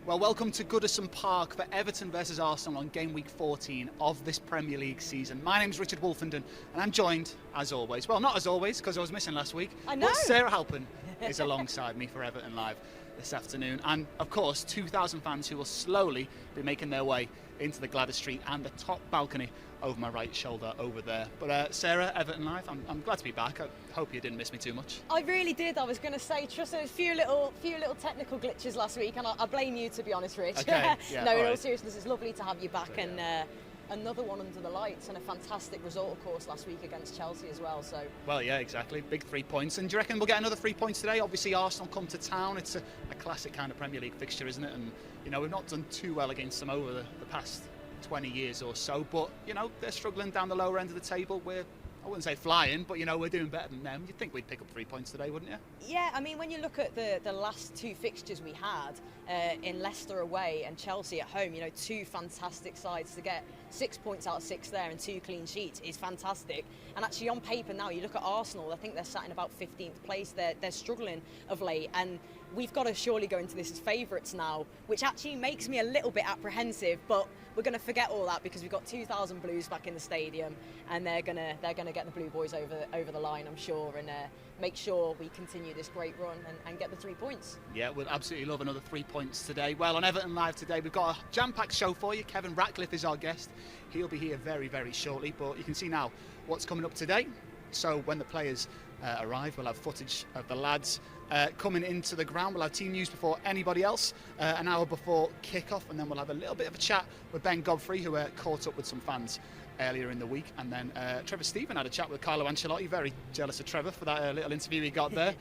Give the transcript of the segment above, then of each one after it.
Well, welcome to Goodison Park for Everton versus Arsenal on game week 14 of this Premier League season. My name's Richard Wolfenden and I'm joined, as always, well, not as always because I was missing last week, but Sarah Halpin is alongside me for Everton Live this afternoon. And of course, 2,000 fans who will slowly be making their way into the Gladys Street and the top balcony over my right shoulder over there. But Sarah, Everton Live, I'm glad to be back. I hope you didn't miss me too much. I really did. I was going to say, just a few little technical glitches last week, and I blame you, to be honest, Rich. Okay. Yeah, no, in all all seriousness, it's lovely to have you back, so, and another one under the lights, and a fantastic result, of course, last week against Chelsea as well. So. Well, yeah, exactly. Big 3 points. And do you reckon we'll get another 3 points today? Obviously, Arsenal come to town. It's a classic kind of Premier League fixture, isn't it? And you know, we've not done too well against them over the past 20 years or so, but you know, they're struggling down the lower end of the table. I wouldn't say flying, but you know, we're doing better than them. You'd think we'd pick up 3 points today, wouldn't you? Yeah, I mean, when you look at the last two fixtures we had, in Leicester away and Chelsea at home, you know, two fantastic sides. To get 6 points out of 6 there and 2 clean sheets is fantastic. And actually on paper now, you look at Arsenal, I think they're sat in about 15th place. They're struggling of late, and we've got to surely go into this as favourites now, which actually makes me a little bit apprehensive, but we're going to forget all that because we've got 2,000 Blues back in the stadium, and they're going to get the Blue Boys over the line, I'm sure, and make sure we continue this great run and get the 3 points. Yeah, we'll absolutely love another 3 points today. Well, on Everton Live today, we've got a jam-packed show for you. Kevin Ratcliffe is our guest. He'll be here very, very shortly, but you can see now what's coming up today. So when the players arrive, we'll have footage of the lads coming into the ground. We'll have team news before anybody else, an hour before kick-off, and then we'll have a little bit of a chat with Ben Godfrey, who caught up with some fans earlier in the week. And then Trevor Stephen had a chat with Carlo Ancelotti. Very jealous of Trevor for that little interview he got there.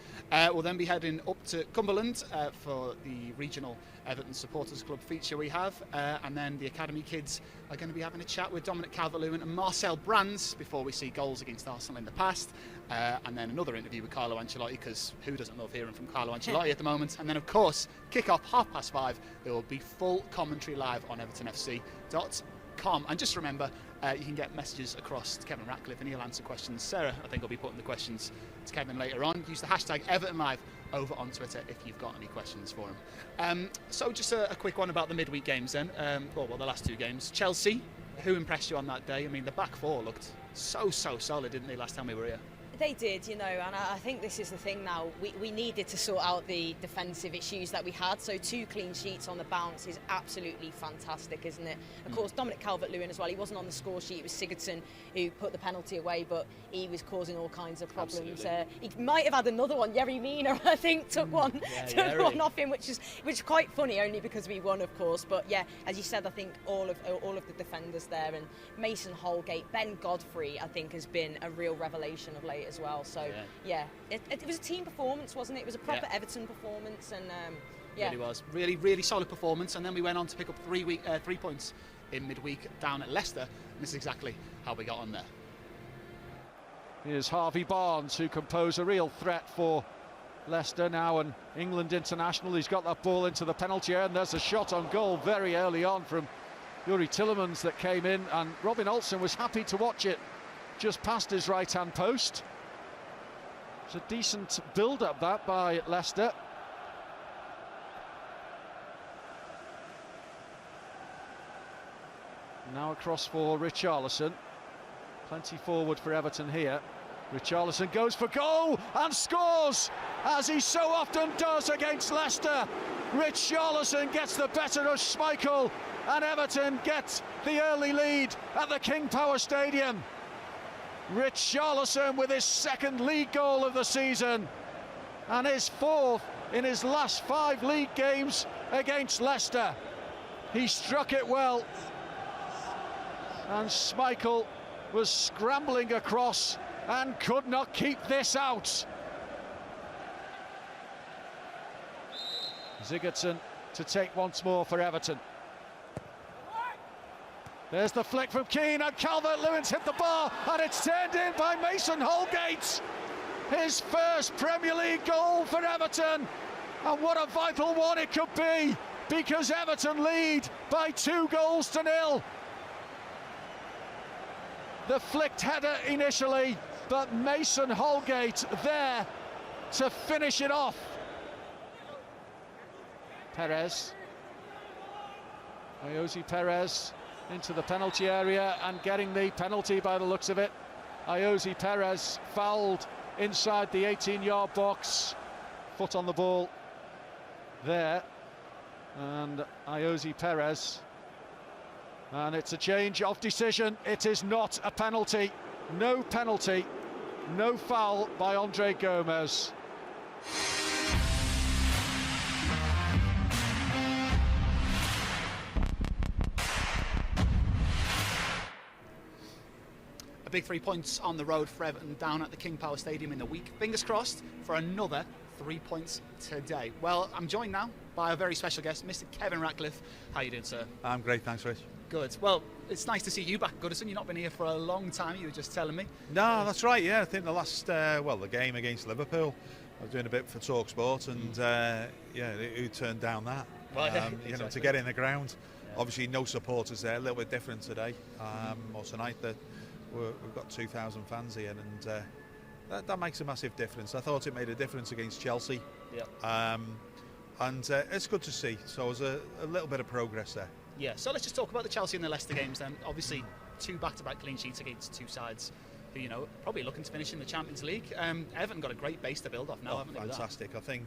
We'll then be heading up to Cumberland for the regional Everton Supporters Club feature we have, and then the academy kids are going to be having a chat with Dominic CalvertLewin and Marcel Brands before we see goals against Arsenal in the past, and then another interview with Carlo Ancelotti, because who doesn't love hearing from Carlo Ancelotti at the moment. And then of course, kick-off 5:30. There will be full commentary live on evertonfc.com. And just remember, you can get messages across to Kevin Ratcliffe and he'll answer questions. Sarah, I think, will be putting the questions to Kevin later on. Use the hashtag EvertonLive over on Twitter if you've got any questions for him. So just a quick one about the midweek games then. Well, the last 2 games. Chelsea, who impressed you on that day? I mean, the back four looked so solid, didn't they, last time we were here? They did, you know, and I think this is the thing now. We needed to sort out the defensive issues that we had. So 2 clean sheets on the bounce is absolutely fantastic, isn't it? Of course, Dominic CalvertLewin as well. He wasn't on the score sheet. It was Sigurdsson who put the penalty away, but he was causing all kinds of problems. He might have had another one. Yerry Mina, I think, took one off him, which is quite funny, only because we won, of course. But yeah, as you said, I think all of the defenders there, and Mason Holgate, Ben Godfrey, I think, has been a real revelation of late as well. So yeah, it was a team performance, wasn't it? It was a proper Everton performance, and yeah, really was really solid performance. And then we went on to pick up 3 points in midweek down at Leicester, and this is exactly how we got on there. Here's Harvey Barnes, who can pose a real threat for Leicester now, an England international. He's got that ball into the penalty area, and there's a shot on goal very early on from Yuri Tillemans that came in, and Robin Olsen was happy to watch it just past his right-hand post. It's a decent build-up that by Leicester. Now across for Richarlison. Plenty forward for Everton here. Richarlison goes for goal and scores, as he so often does against Leicester. Richarlison gets the better of Schmeichel, and Everton get the early lead at the King Power Stadium. Richarlison with his 2nd league goal of the season and his 4th in his last 5 league games against Leicester. He struck it well, and Schmeichel was scrambling across and could not keep this out. Sigurdsson to take once more for Everton. There's the flick from Keane, and CalvertLewin's hit the bar, and it's turned in by Mason Holgate. His first Premier League goal for Everton, and what a vital one it could be, because Everton lead by 2-0. The flicked header initially, but Mason Holgate there to finish it off. Perez Ayoze Perez into the penalty area and getting the penalty by the looks of it. Ayoze Perez fouled inside the 18-yard box. Foot on the ball there. And Ayoze Perez. And it's a change of decision. It is not a penalty. No penalty. No foul by Andre Gomez. A big 3 points on the road for Everton down at the King Power Stadium in the week. Fingers crossed for another 3 points today. Well, I'm joined now by a very special guest, Mr. Kevin Ratcliffe. How are you doing, sir? I'm great, thanks, Rich. Good. Well, it's nice to see you back, Goodison. You've not been here for a long time, you were just telling me. No, that's right, yeah. I think the last, the game against Liverpool, I was doing a bit for Talk Sport, and who turned down that? Well, exactly. To get in the ground. Yeah. Obviously, no supporters there, a little bit different today, or tonight. We've got 2,000 fans here, and that makes a massive difference. I thought it made a difference against Chelsea. Yeah. It's good to see. So there's a little bit of progress there. Yeah, so let's just talk about the Chelsea and the Leicester games then. Obviously, 2 back-to-back clean sheets against 2 sides who, probably looking to finish in the Champions League. Everton got a great base to build off now, haven't they? Fantastic. I think,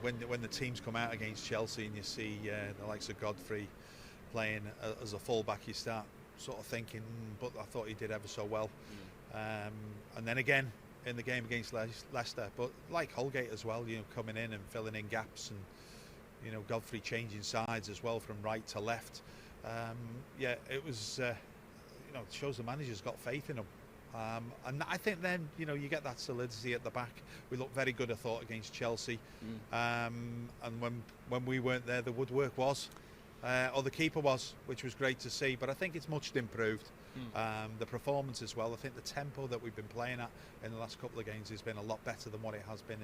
when the teams come out against Chelsea and you see the likes of Godfrey playing as a full-back, you start sort of thinking, but I thought he did ever so well. And then again, in the game against Leicester, but like Holgate as well, coming in and filling in gaps, and Godfrey changing sides as well from right to left. It was it shows the manager's got faith in him, and I think then you get that solidity at the back. We looked very good, I thought, against Chelsea, and when we weren't there, the woodwork was, or the keeper was, which was great to see. But I think it's much improved. The performance as well. I think the tempo that we've been playing at in the last couple of games has been a lot better than what it has been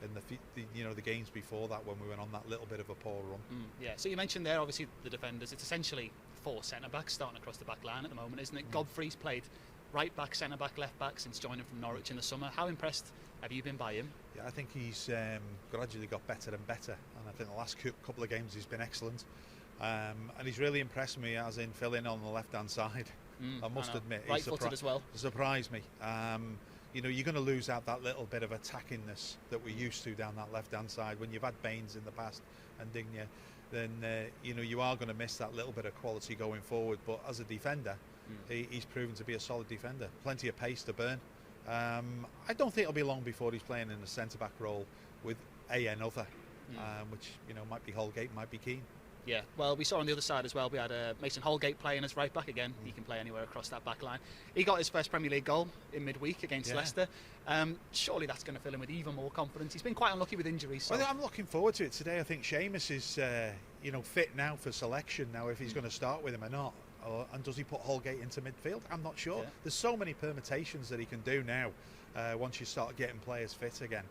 in the games before that, when we went on that little bit of a poor run. Yeah. So you mentioned there, obviously, the defenders. It's essentially 4 centre backs starting across the back line at the moment, isn't it? Godfrey's played right back, centre back, left back since joining from Norwich in the summer. How impressed have you been by him? Yeah, I think he's gradually got better and better, and I think the last couple of games he's been excellent. And he's really impressed me, as in filling on the left-hand side. I must admit, right-footed as well. Surprised me. You're going to lose out that little bit of attackingness that we're used to down that left-hand side. When you've had Baines in the past and Digne, then you are going to miss that little bit of quality going forward. But as a defender, he's proven to be a solid defender. Plenty of pace to burn. I don't think it'll be long before he's playing in a centre-back role with another, which might be Holgate, might be Keane. Yeah, well, we saw on the other side as well, we had Mason Holgate playing as right back again. He can play anywhere across that back line. He got his first Premier League goal in midweek against Leicester. Surely that's going to fill him with even more confidence. He's been quite unlucky with injuries. So. Well, I'm looking forward to it today. I think Seamus is fit now for selection now, if he's going to start with him or not. And does he put Holgate into midfield? I'm not sure. Yeah. There's so many permutations that he can do now once you start getting players fit again.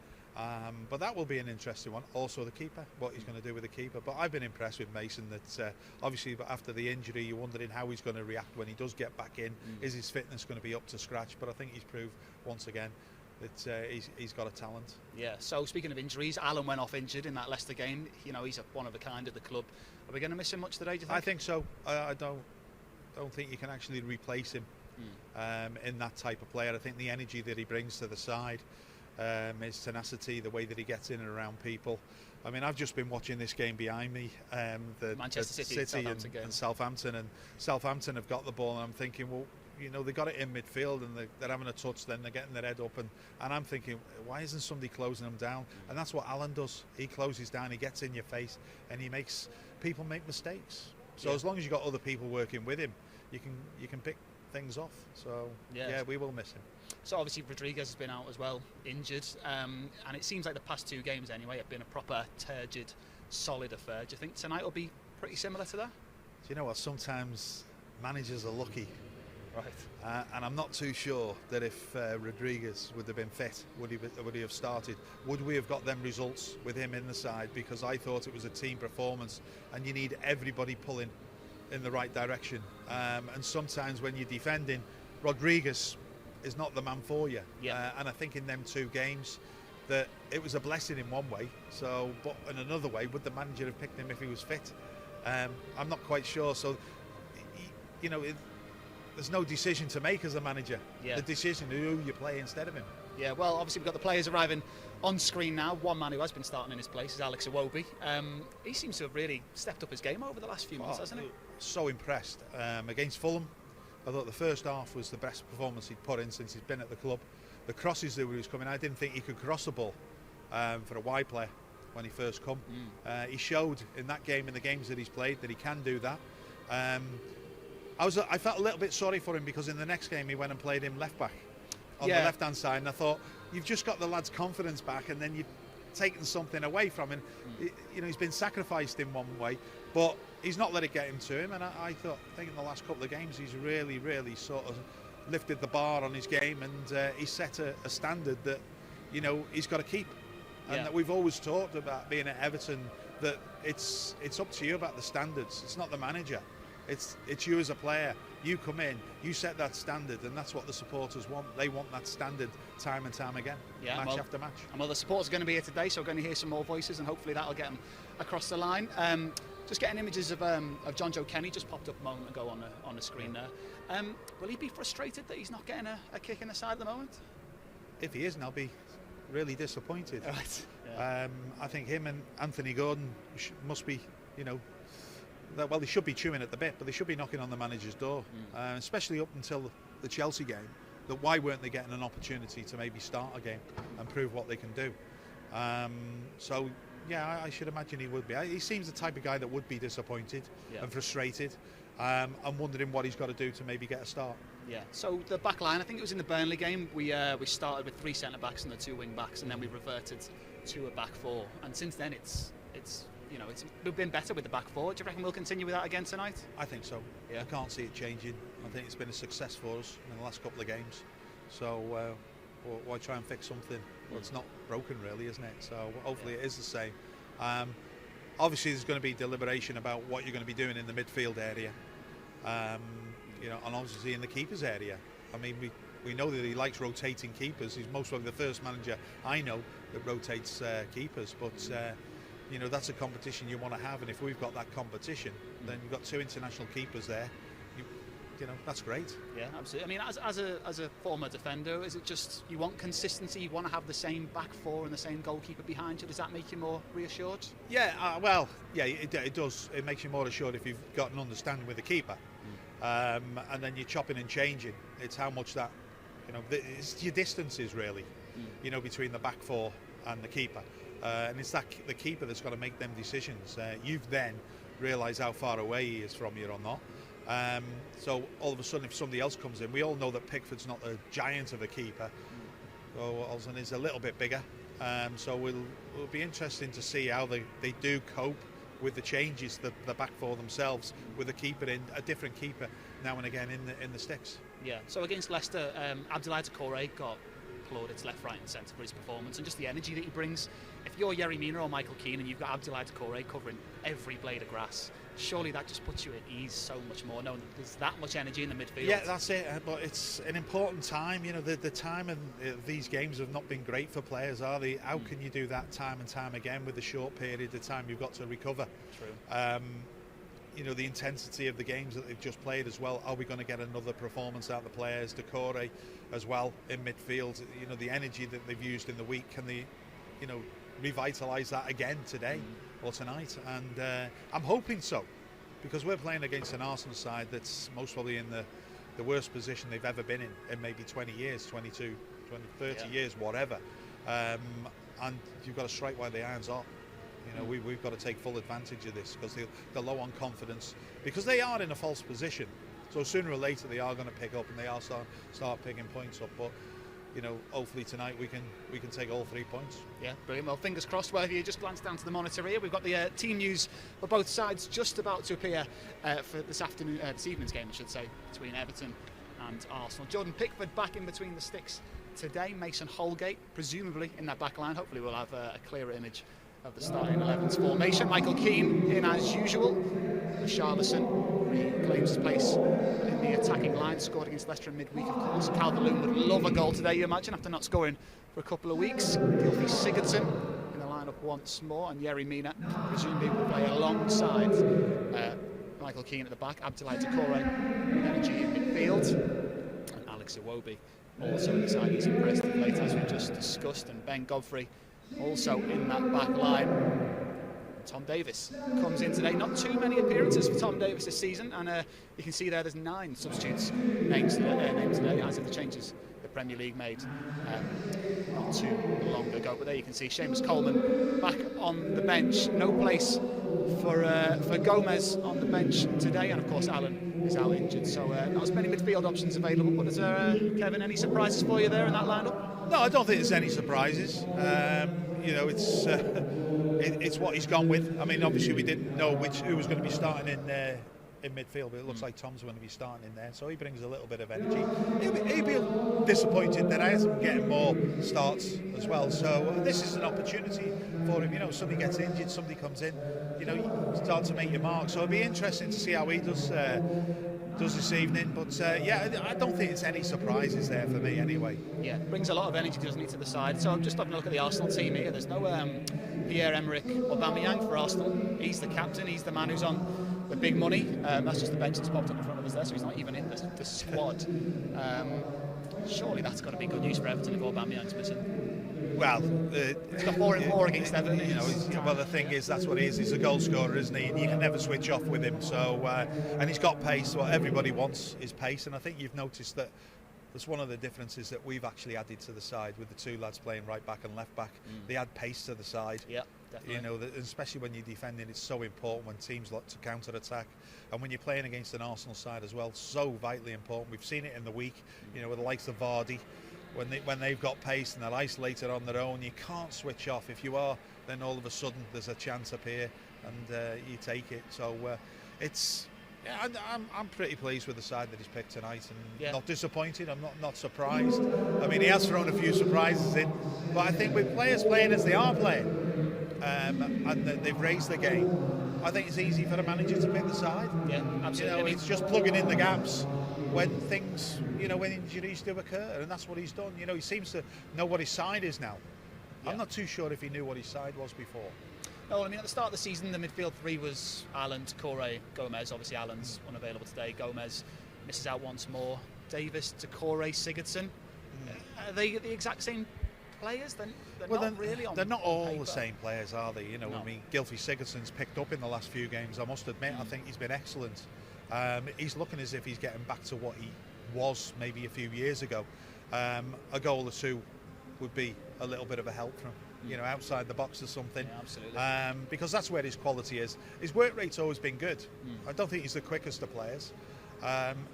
But that will be an interesting one. Also the keeper, what he's going to do with the keeper. But I've been impressed with Mason. That obviously after the injury, you're wondering how he's going to react when he does get back in. Is his fitness going to be up to scratch? But I think he's proved once again that he's got a talent. Yeah. So speaking of injuries, Alan went off injured in that Leicester game. He's one of a kind at the club. Are we going to miss him much today, do you think? I think so. I don't think you can actually replace him in that type of player. I think the energy that he brings to the side, his tenacity, the way that he gets in and around people. I mean, I've just been watching this game behind me, the Manchester City and Southampton, and Southampton have got the ball, and I'm thinking, well, they got it in midfield, and they're having a touch, then they're getting their head up, and I'm thinking, why isn't somebody closing them down? And that's what Alan does. He closes down, he gets in your face, and he makes people make mistakes. So as long as you've got other people working with him, you can pick things off. So yeah, we will miss him. So obviously Rodriguez has been out as well, injured, and it seems like the past 2 games anyway have been a proper turgid, solid affair. Do you think tonight will be pretty similar to that? Do you know what? Sometimes managers are lucky. Right. And I'm not too sure that if Rodriguez would have been fit, would he have started? Would we have got them results with him in the side? Because I thought it was a team performance, and you need everybody pulling in the right direction. And sometimes when you're defending, Rodriguez is not the man for you. Yeah. And I think in them 2 games that it was a blessing in one way. So, but in another way, would the manager have picked him if he was fit? I'm not quite sure. So, you know, there's no decision to make as a manager. Yeah. The decision who you play instead of him. Yeah, well, obviously we've got the players arriving on screen now. One man who has been starting in his place is Alex Iwobi. He seems to have really stepped up his game over the last few months, hasn't he? So impressed. Against Fulham, I thought the first half was the best performance he'd put in since he's been at the club. The crosses that he was coming, I didn't think he could cross the ball for a wide player when he first come. He showed in that game, in the games that he's played, that he can do that. I felt a little bit sorry for him because in the next game he went and played him left back on the left hand side, and I thought, you've just got the lad's confidence back and then you've taken something away from him. You know, he's been sacrificed in one way, but he's not let it get him to him, and I think in the last couple of games he's really sort of lifted the bar on his game, and he's set a standard that, you know, he's got to keep. And that we've always talked about being at Everton, that it's up to you about the standards. It's not the manager. It's you as a player. You come in, you set that standard, and that's what the supporters want. They want that standard time and time again, match after match. And well, the supporters are going to be here today, so we're going to hear some more voices, and hopefully that'll get them across the line. Just getting images of John Joe Kenny just popped up a moment ago on the screen there. Will he be frustrated that he's not getting a kick in the side at the moment? If he isn't, I'll be really disappointed. Right. Yeah. I think him and Anthony Gordon must be, you know, well, they should be chewing at the bit, but they should be knocking on the manager's door, especially up until the Chelsea game. That why weren't they getting an opportunity to maybe start a game and prove what they can do? So yeah, I should imagine he would be. He seems the type of guy that would be disappointed and frustrated, and wondering what he's got to do to maybe get a start. Yeah. So the back line, I think it was in the Burnley game, we started with 3 centre backs and the 2 wing backs, and then we reverted to a back 4. And since then, it's we've been better with the back 4. Do you reckon we'll continue with that again tonight? I think so. Yeah. I can't see it changing. I think it's been a success for us in the last couple of games. So why try and fix something? Well, it's not broken really, isn't it? So hopefully it is the same. Obviously there's going to be deliberation about what you're going to be doing in the midfield area, you know, and obviously in the keepers area. I mean, we know that he likes rotating keepers. He's most probably the first manager I know that rotates keepers, but you know, that's a competition you want to have, and if we've got that competition, then you've got 2 international keepers there. You know, that's great. Yeah, absolutely. I mean, as a former defender, is it just you want consistency? You want to have the same back 4 and the same goalkeeper behind you? Does that make you more reassured? Yeah, well, yeah, it does. It makes you more assured if you've got an understanding with the keeper, and then you're chopping and changing. It's how much that, you know, it's your distances really, you know, between the back 4 and the keeper. And it's the keeper that's got to make them decisions. You've then realised how far away he is from you or not. So all of a sudden, if somebody else comes in, we all know that Pickford's not a giant of a keeper. So Olsen is a little bit bigger. So it'll be interesting to see how they do cope with the changes, the back 4 themselves, with a keeper in a different keeper now and again in the sticks. Yeah. So against Leicester, Abdoulaye Doucouré got plaudits left, right and centre for his performance and just the energy that he brings. If you're Yerry Mina or Michael Keane and you've got Abdoulaye Doucouré covering every blade of grass, surely that just puts you at ease so much more, knowing that there's that much energy in the midfield. Yeah, that's it. But it's an important time. You know, the time in these games have not been great for players, are they? How can you do that time and time again with the short period of time you've got to recover? True. You know, the intensity of the games that they've just played as well. Are we going to get another performance out of the players? Doucouré as well in midfield. You know, the energy that they've used in the week, can they, you know, revitalise that again today or tonight? And I'm hoping so, because we're playing against an Arsenal side that's most probably in the worst position they've ever been in maybe 20 years, 22, 20, 30 years, whatever. And you've got to strike while the iron's hot. You know, we've got to take full advantage of this, because they're low on confidence, because they are in a false position. So sooner or later they are going to pick up, and they are start picking points up. But you know, hopefully tonight we can take all 3 points. Yeah, brilliant. Well, fingers crossed. Well, if you just glance down to the monitor here, we've got the team news for both sides just about to appear for this evening's game, I should say, between Everton and Arsenal. Jordan Pickford back in between the sticks today. Mason Holgate presumably in that back line. Hopefully we'll have a clearer image of the starting 11's formation. Michael Keane in as usual. Richarlison reclaims his place in the attacking line, scored against Leicester in midweek, of course. Calvert-Lewin would love a goal today, you imagine, after not scoring for a couple of weeks. Gylfi Sigurdsson in the lineup up once more, and Yerry Mina presumably will play alongside Michael Keane at the back, Abdoulaye Doucouré with energy in midfield, and Alex Iwobi also in the side. He's impressed of late, as we just discussed, and Ben Godfrey also in that back line. Tom Davis comes in today. Not too many appearances for Tom Davis this season, and you can see there's 9 substitutes named today, as of the changes the Premier League made not too long ago. But there you can see Seamus Coleman back on the bench. No place for Gomez on the bench today, and of course Allen is out injured. So not as many midfield options available. But is there, Kevin, any surprises for you there in that lineup? No, I don't think there's any surprises. You know, it's what he's gone with. I mean, obviously we didn't know who was going to be starting in midfield, but it looks like Tom's going to be starting in there, so he brings a little bit of energy. He'll be disappointed that I isn't getting more starts as well. So this is an opportunity for him. You know, somebody gets injured, somebody comes in. You know, you start to make your mark. So it'll be interesting to see how he does this evening. But yeah, I don't think it's any surprises there for me anyway. Yeah, brings a lot of energy, doesn't he, to the side. So I'm just having a look at the Arsenal team here. There's no Pierre-Emerick Aubameyang for Arsenal. He's the captain. He's the man who's on the big money. That's just the bench that's popped up in front of us there, so he's not even in the squad. Surely that's got to be good news for Everton if Aubameyang's missing. Well, he's got 4 and 4 against Everton. You know, well, the thing is, that's what he is. He's a goal scorer, isn't he? And you can never switch off with him. So, and he's got pace. What everybody wants is pace, and I think you've noticed that. That's one of the differences that we've actually added to the side with the 2 lads playing right back and left back. They add pace to the side. Yeah, definitely. You know, especially when you're defending, it's so important when teams look to counter-attack. And when you're playing against an Arsenal side as well, so vitally important. We've seen it in the week, you know, with the likes of Vardy. When they've got pace and they're isolated on their own, you can't switch off. If you are, then all of a sudden there's a chance up here and you take it. So it's... Yeah, I'm pretty pleased with the side that he's picked tonight, and not disappointed. I'm not surprised. I mean, he has thrown a few surprises in, but I think with players playing as they are playing, and they've raised the game, I think it's easy for the manager to pick the side. Yeah, absolutely. You know, it's just plugging in the gaps when things, you know, when injuries do occur, and that's what he's done. You know, he seems to know what his side is now. Yeah. I'm not too sure if he knew what his side was before. No, I mean, at the start of the season, the midfield 3 was Allen, Doucouré, Gomez. Obviously, Allen's unavailable today. Gomez misses out once more. Davis, Doucouré, Sigurdsson. Are they the exact same players? They're not really on. They're not all paper. The same players, are they? You know, no. I mean, Gylfi Sigurdsson's picked up in the last few games. I must admit, I think he's been excellent. He's looking as if he's getting back to what he was maybe a few years ago. A goal or 2 would be a little bit of a help from him. You know, outside the box or something. Yeah, absolutely. Because that's where his quality is. His work rate's always been good. I don't think he's the quickest of players.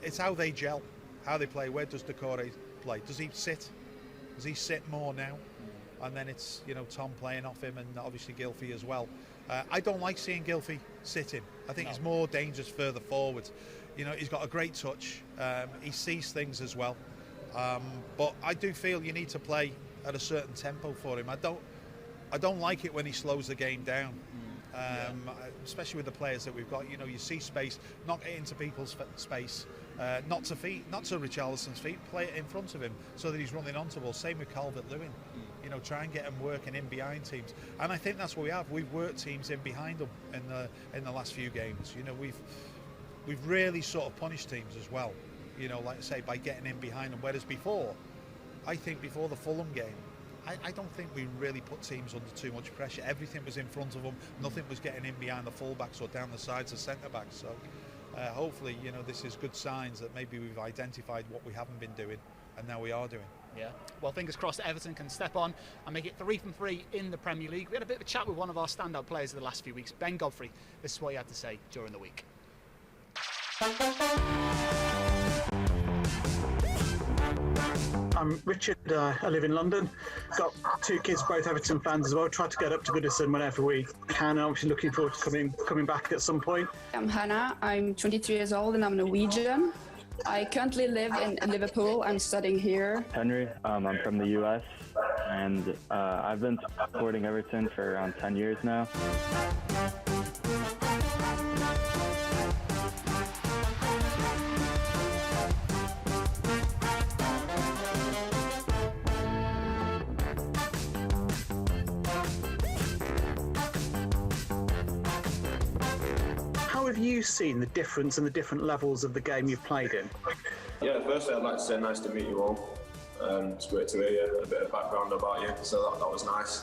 It's how they gel, how they play. Where does Doucouré play? Does he sit? Does he sit more now? And then it's, you know, Tom playing off him, and obviously Gylfi as well. I don't like seeing Gylfi sitting. I think he's more dangerous further forward. You know, he's got a great touch. He sees things as well. But I do feel you need to play at a certain tempo for him. I don't like it when he slows the game down, especially with the players that we've got. You know, you see space, not get into people's space, not to Richarlison's feet, play it in front of him so that he's running onto balls. Same with CalvertLewin. You know, try and get him working in behind teams, and I think that's what we have. We've worked teams in behind them in the last few games. You know, we've really sort of punished teams as well. You know, like I say, by getting in behind them. Whereas before, I think before the Fulham game, I don't think we really put teams under too much pressure. Everything was in front of them. Nothing was getting in behind the fullbacks or down the sides of centre-backs. So hopefully, you know, this is good signs that maybe we've identified what we haven't been doing, and now we are doing. Yeah, well, fingers crossed Everton can step on and make it 3 from 3 in the Premier League. We had a bit of a chat with one of our standout players of the last few weeks, Ben Godfrey. This is what he had to say during the week. I'm Richard, I live in London, got 2 kids, both Everton fans as well, try to get up to Goodison whenever we can. I'm obviously looking forward to coming back at some point. I'm Hannah, I'm 23 years old and I'm Norwegian. I currently live in Liverpool, I'm studying here. Henry, I'm from the US and I've been supporting Everton for around 10 years now. have you seen the difference and the different levels of the game you've played in? Yeah, firstly I'd like to say nice to meet you all. It's great to hear a bit of background about you, so that was nice.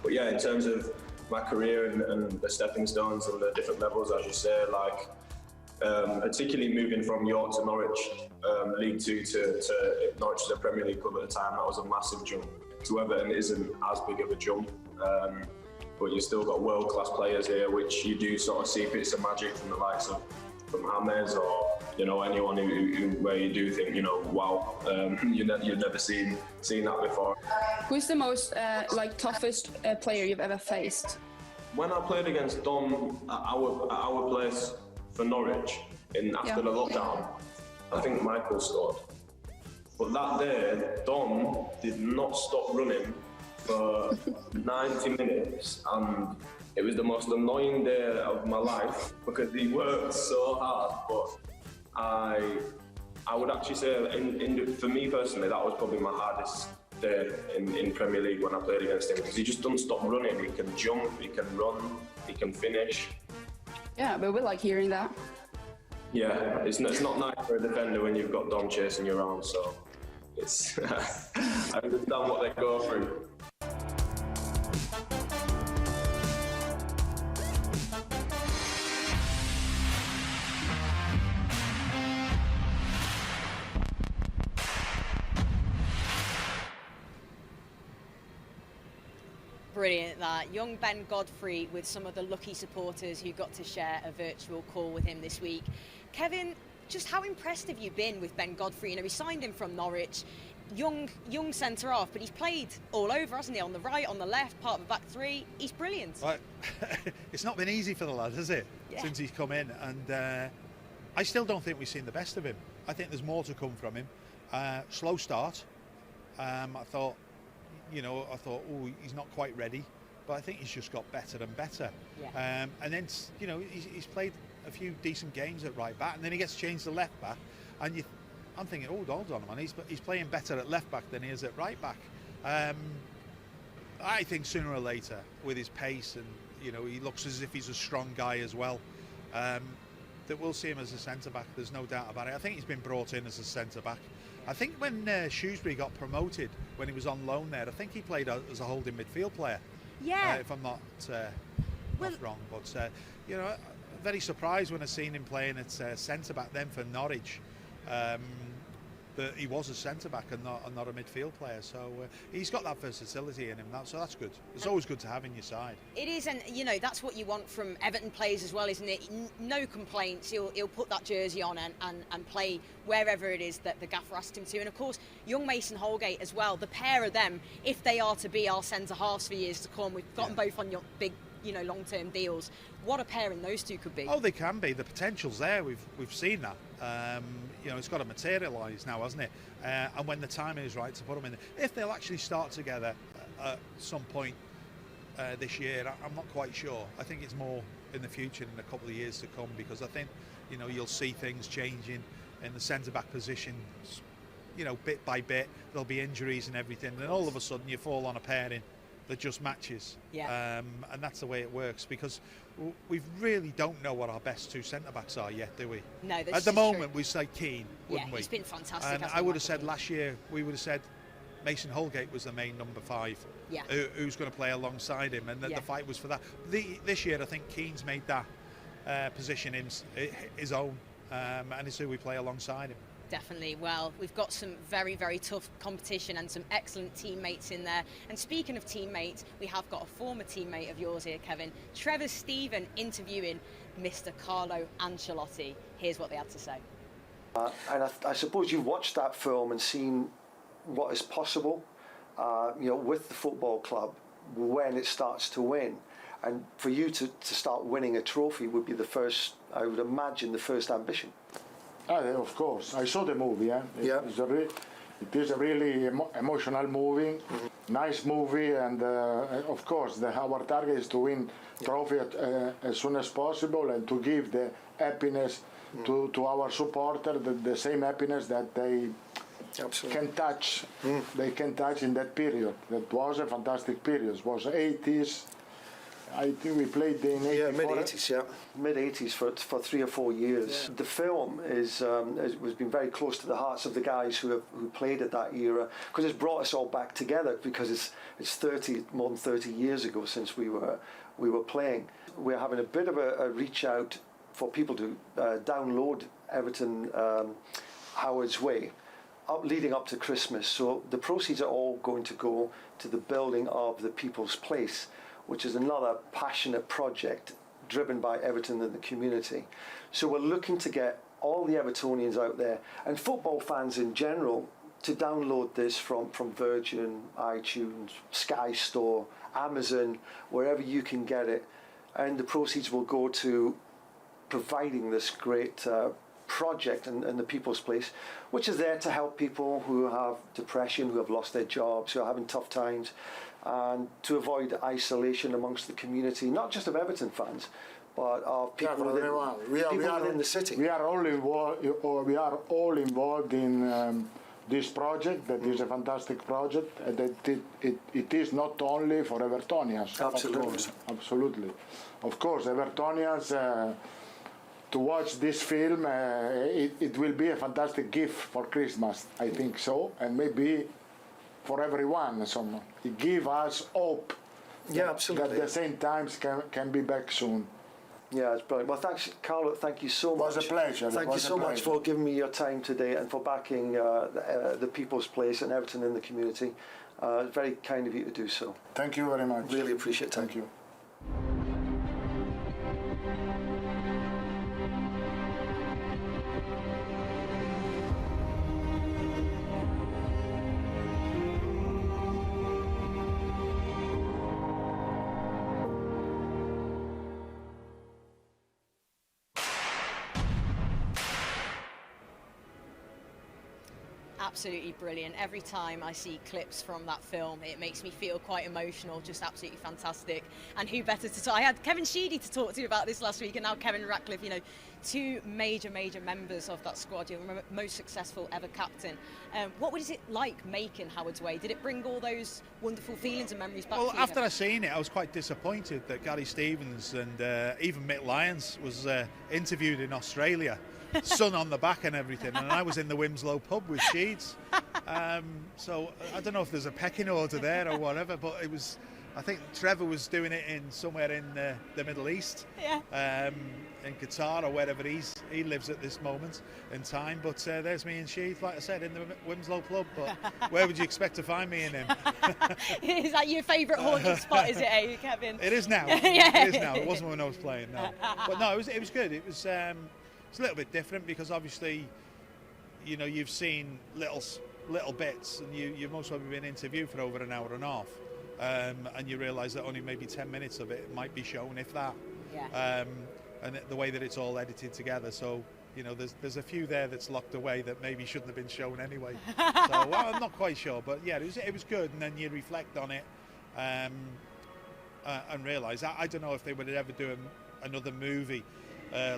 But yeah, in terms of my career and the stepping stones and the different levels, as you say, like particularly moving from York to Norwich, League Two to Norwich to the Premier League club at the time, that was a massive jump. To Everton isn't as big of a jump, but you've still got world-class players here, which you do sort of see bits of magic from the likes of from James or anyone who where you do think wow, you've never seen that before. Who's the most toughest player you've ever faced? When I played against Dom at our place for Norwich after the lockdown, I think Michael scored. But that day, Dom did not stop running for 90 minutes, and it was the most annoying day of my life because he worked so hard. But I would actually say, for me personally, that was probably my hardest day in Premier League when I played against him, because he just doesn't stop running. He can jump, he can run, he can finish. Yeah, but we like hearing that. Yeah, it's not nice for a defender when you've got Dom chasing you around, so it's I understand what they go through. Brilliant, that. Young Ben Godfrey with some of the lucky supporters who got to share a virtual call with him this week. Kevin, just how impressed have you been with Ben Godfrey? We signed him from Norwich, young centre-half, but he's played all over, hasn't he? On the right, on the left, part of the back three. He's brilliant. Right. It's not been easy for the lad, has it? Yeah. Since he's come in, and I still don't think we've seen the best of him. I think there's more to come from him. Slow start. I thought, oh, he's not quite ready, but I think he's just got better and better. Yeah. And then, he's played a few decent games at right back, and then he gets changed to left back, and I'm thinking, oh, hold on, man, he's playing better at left back than he is at right back. I think sooner or later, with his pace and he looks as if he's a strong guy as well, that we'll see him as a centre back. There's no doubt about it. I think he's been brought in as a centre back. I think when Shrewsbury got promoted, when he was on loan there, I think he played as a holding midfield player. Yeah. If I'm not wrong, but very surprised when I seen him playing at centre back then for Norwich. That he was a centre back and not a midfield player, so he's got that versatility in him. So that's good. It's always good to have in your side. It is, and that's what you want from Everton players as well, isn't it? No complaints. He'll put that jersey on and play wherever it is that the gaffer asked him to. And of course, young Mason Holgate as well. The pair of them, if they are to be our centre halves for years to come, we've got them both on your big, long-term deals. What a pairing those two could be. Oh, they can be. The potential's there. We've seen that. It's got to materialise now, hasn't it? And when the timing is right to put them in, if they'll actually start together at some point this year, I'm not quite sure. I think it's more in the future, in a couple of years to come, because I think you'll see things changing in the centre back position. Bit by bit, there'll be injuries and everything, and all of a sudden you fall on a pairing that just matches. Yeah. And that's the way it works, because we really don't know what our best two centre-backs are yet, do we? No, at the moment, we say Keane, wouldn't we? He's been fantastic. And I would have said last year, we would have said Mason Holgate was the main number 5. Yeah. Who's going to play alongside him, and the fight was for that. This year, I think Keane's made that position his own, and it's who we play alongside him. Definitely. Well, we've got some very, very tough competition and some excellent teammates in there. And speaking of teammates, we have got a former teammate of yours here, Kevin. Trevor Stephen interviewing Mr. Carlo Ancelotti. Here's what they had to say. And I suppose you've watched that film and seen what is possible, with the football club when it starts to win. And for you to start winning a trophy would be the first, I would imagine, the first ambition. Of course, I saw the movie. It is a really emotional movie, nice movie, and of course our target is to win trophy as soon as possible and to give the happiness to our supporter, the same happiness that they can touch. They can touch in that period. That was a fantastic period. It was 80s. I think we played in 84. Mid-80s, yeah. Mid-80s for 3 or 4 years. Yeah. The film has been very close to the hearts of the guys who played at that era, because it's brought us all back together, because it's more than 30 years ago since we were playing. We're having a bit of a reach out for people to download Everton Howard's Way leading up to Christmas. So the proceeds are all going to go to the building of the People's Place, which is another passionate project driven by Everton and the community. So we're looking to get all the Evertonians out there and football fans in general to download this from Virgin, iTunes, Sky Store, Amazon, wherever you can get it. And the proceeds will go to providing this great project and the People's Place, which is there to help people who have depression, who have lost their jobs, who are having tough times, and to avoid isolation amongst the community, not just of Everton fans, but of people within the city. We are all involved in this project. That is a fantastic project, and that it is not only for Evertonians. Absolutely. Of course, Evertonians. To watch this film, it will be a fantastic gift for Christmas, I think so, and maybe for everyone. So it gives us hope. Yeah, absolutely. That the same times can be back soon. Yeah, it's brilliant. Well, thanks, Carlo. Thank you so much. It was a pleasure. Thank you so much for giving me your time today and for backing the People's Place and Everton in the community. Very kind of you to do so. Thank you very much. Really appreciate it. Thank you. Absolutely brilliant. Every time I see clips from that film, it makes me feel quite emotional, just absolutely fantastic. And who better to talk? I had Kevin Sheedy to talk to about this last week, and now Kevin Ratcliffe, you know, two major members of that squad. You're the most successful ever captain. What was it like making Howard's Way? Did it bring all those wonderful feelings and memories back to you? Well, after I seen it, I was quite disappointed that Gary Stevens and even Mick Lyons was interviewed in Australia. Sun on the back and everything, and I was in the Winslow pub with Sheeds. So I don't know if there's a pecking order there or whatever, but it was. I think Trevor was doing it in somewhere in the Middle East, in Qatar or wherever he lives at this moment in time. But there's me and Sheeds, like I said, in the Winslow pub. But where would you expect to find me in him? Is that your favourite haunted spot? Is it, Kevin? It is now. It is now. It wasn't when I was playing. No, but no, it was good. It was. It's a little bit different because obviously, you know, you've seen little bits, and you've most probably been interviewed for over an hour and a half, and you realise that only maybe 10 minutes of it might be shown, if that. Yeah. And the way that it's all edited together, so you know, there's a few there that's locked away that maybe shouldn't have been shown anyway. So well, I'm not quite sure, but yeah, it was good, and then you reflect on it, and realise I don't know if they would ever do another movie.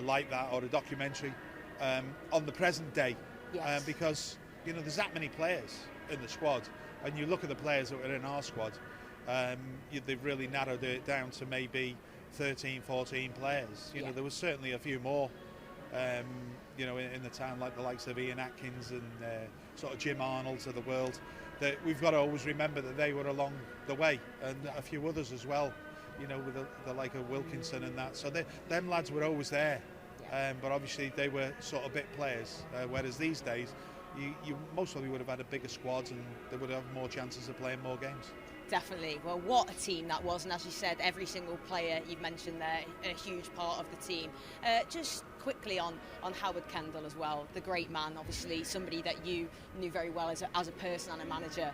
Like that, or a documentary on the present day, because you know there's that many players in the squad, and you look at the players that are in our squad, they've really narrowed it down to maybe 13, 14 players. You know, there was certainly a few more, you know, in the town, like the likes of Ian Atkins and sort of Jim Arnold's of the world. That we've got to always remember that they were along the way, and a few others as well. You know, with the like of Wilkinson and that. So them lads were always there, but obviously they were sort of bit players. Whereas these days, you most probably would have had a bigger squad, and they would have more chances of playing more games. Definitely. Well, what a team that was, and as you said, every single player you've mentioned there, a huge part of the team. Just quickly on Howard Kendall as well, the great man, obviously somebody that you knew very well as a person and a manager.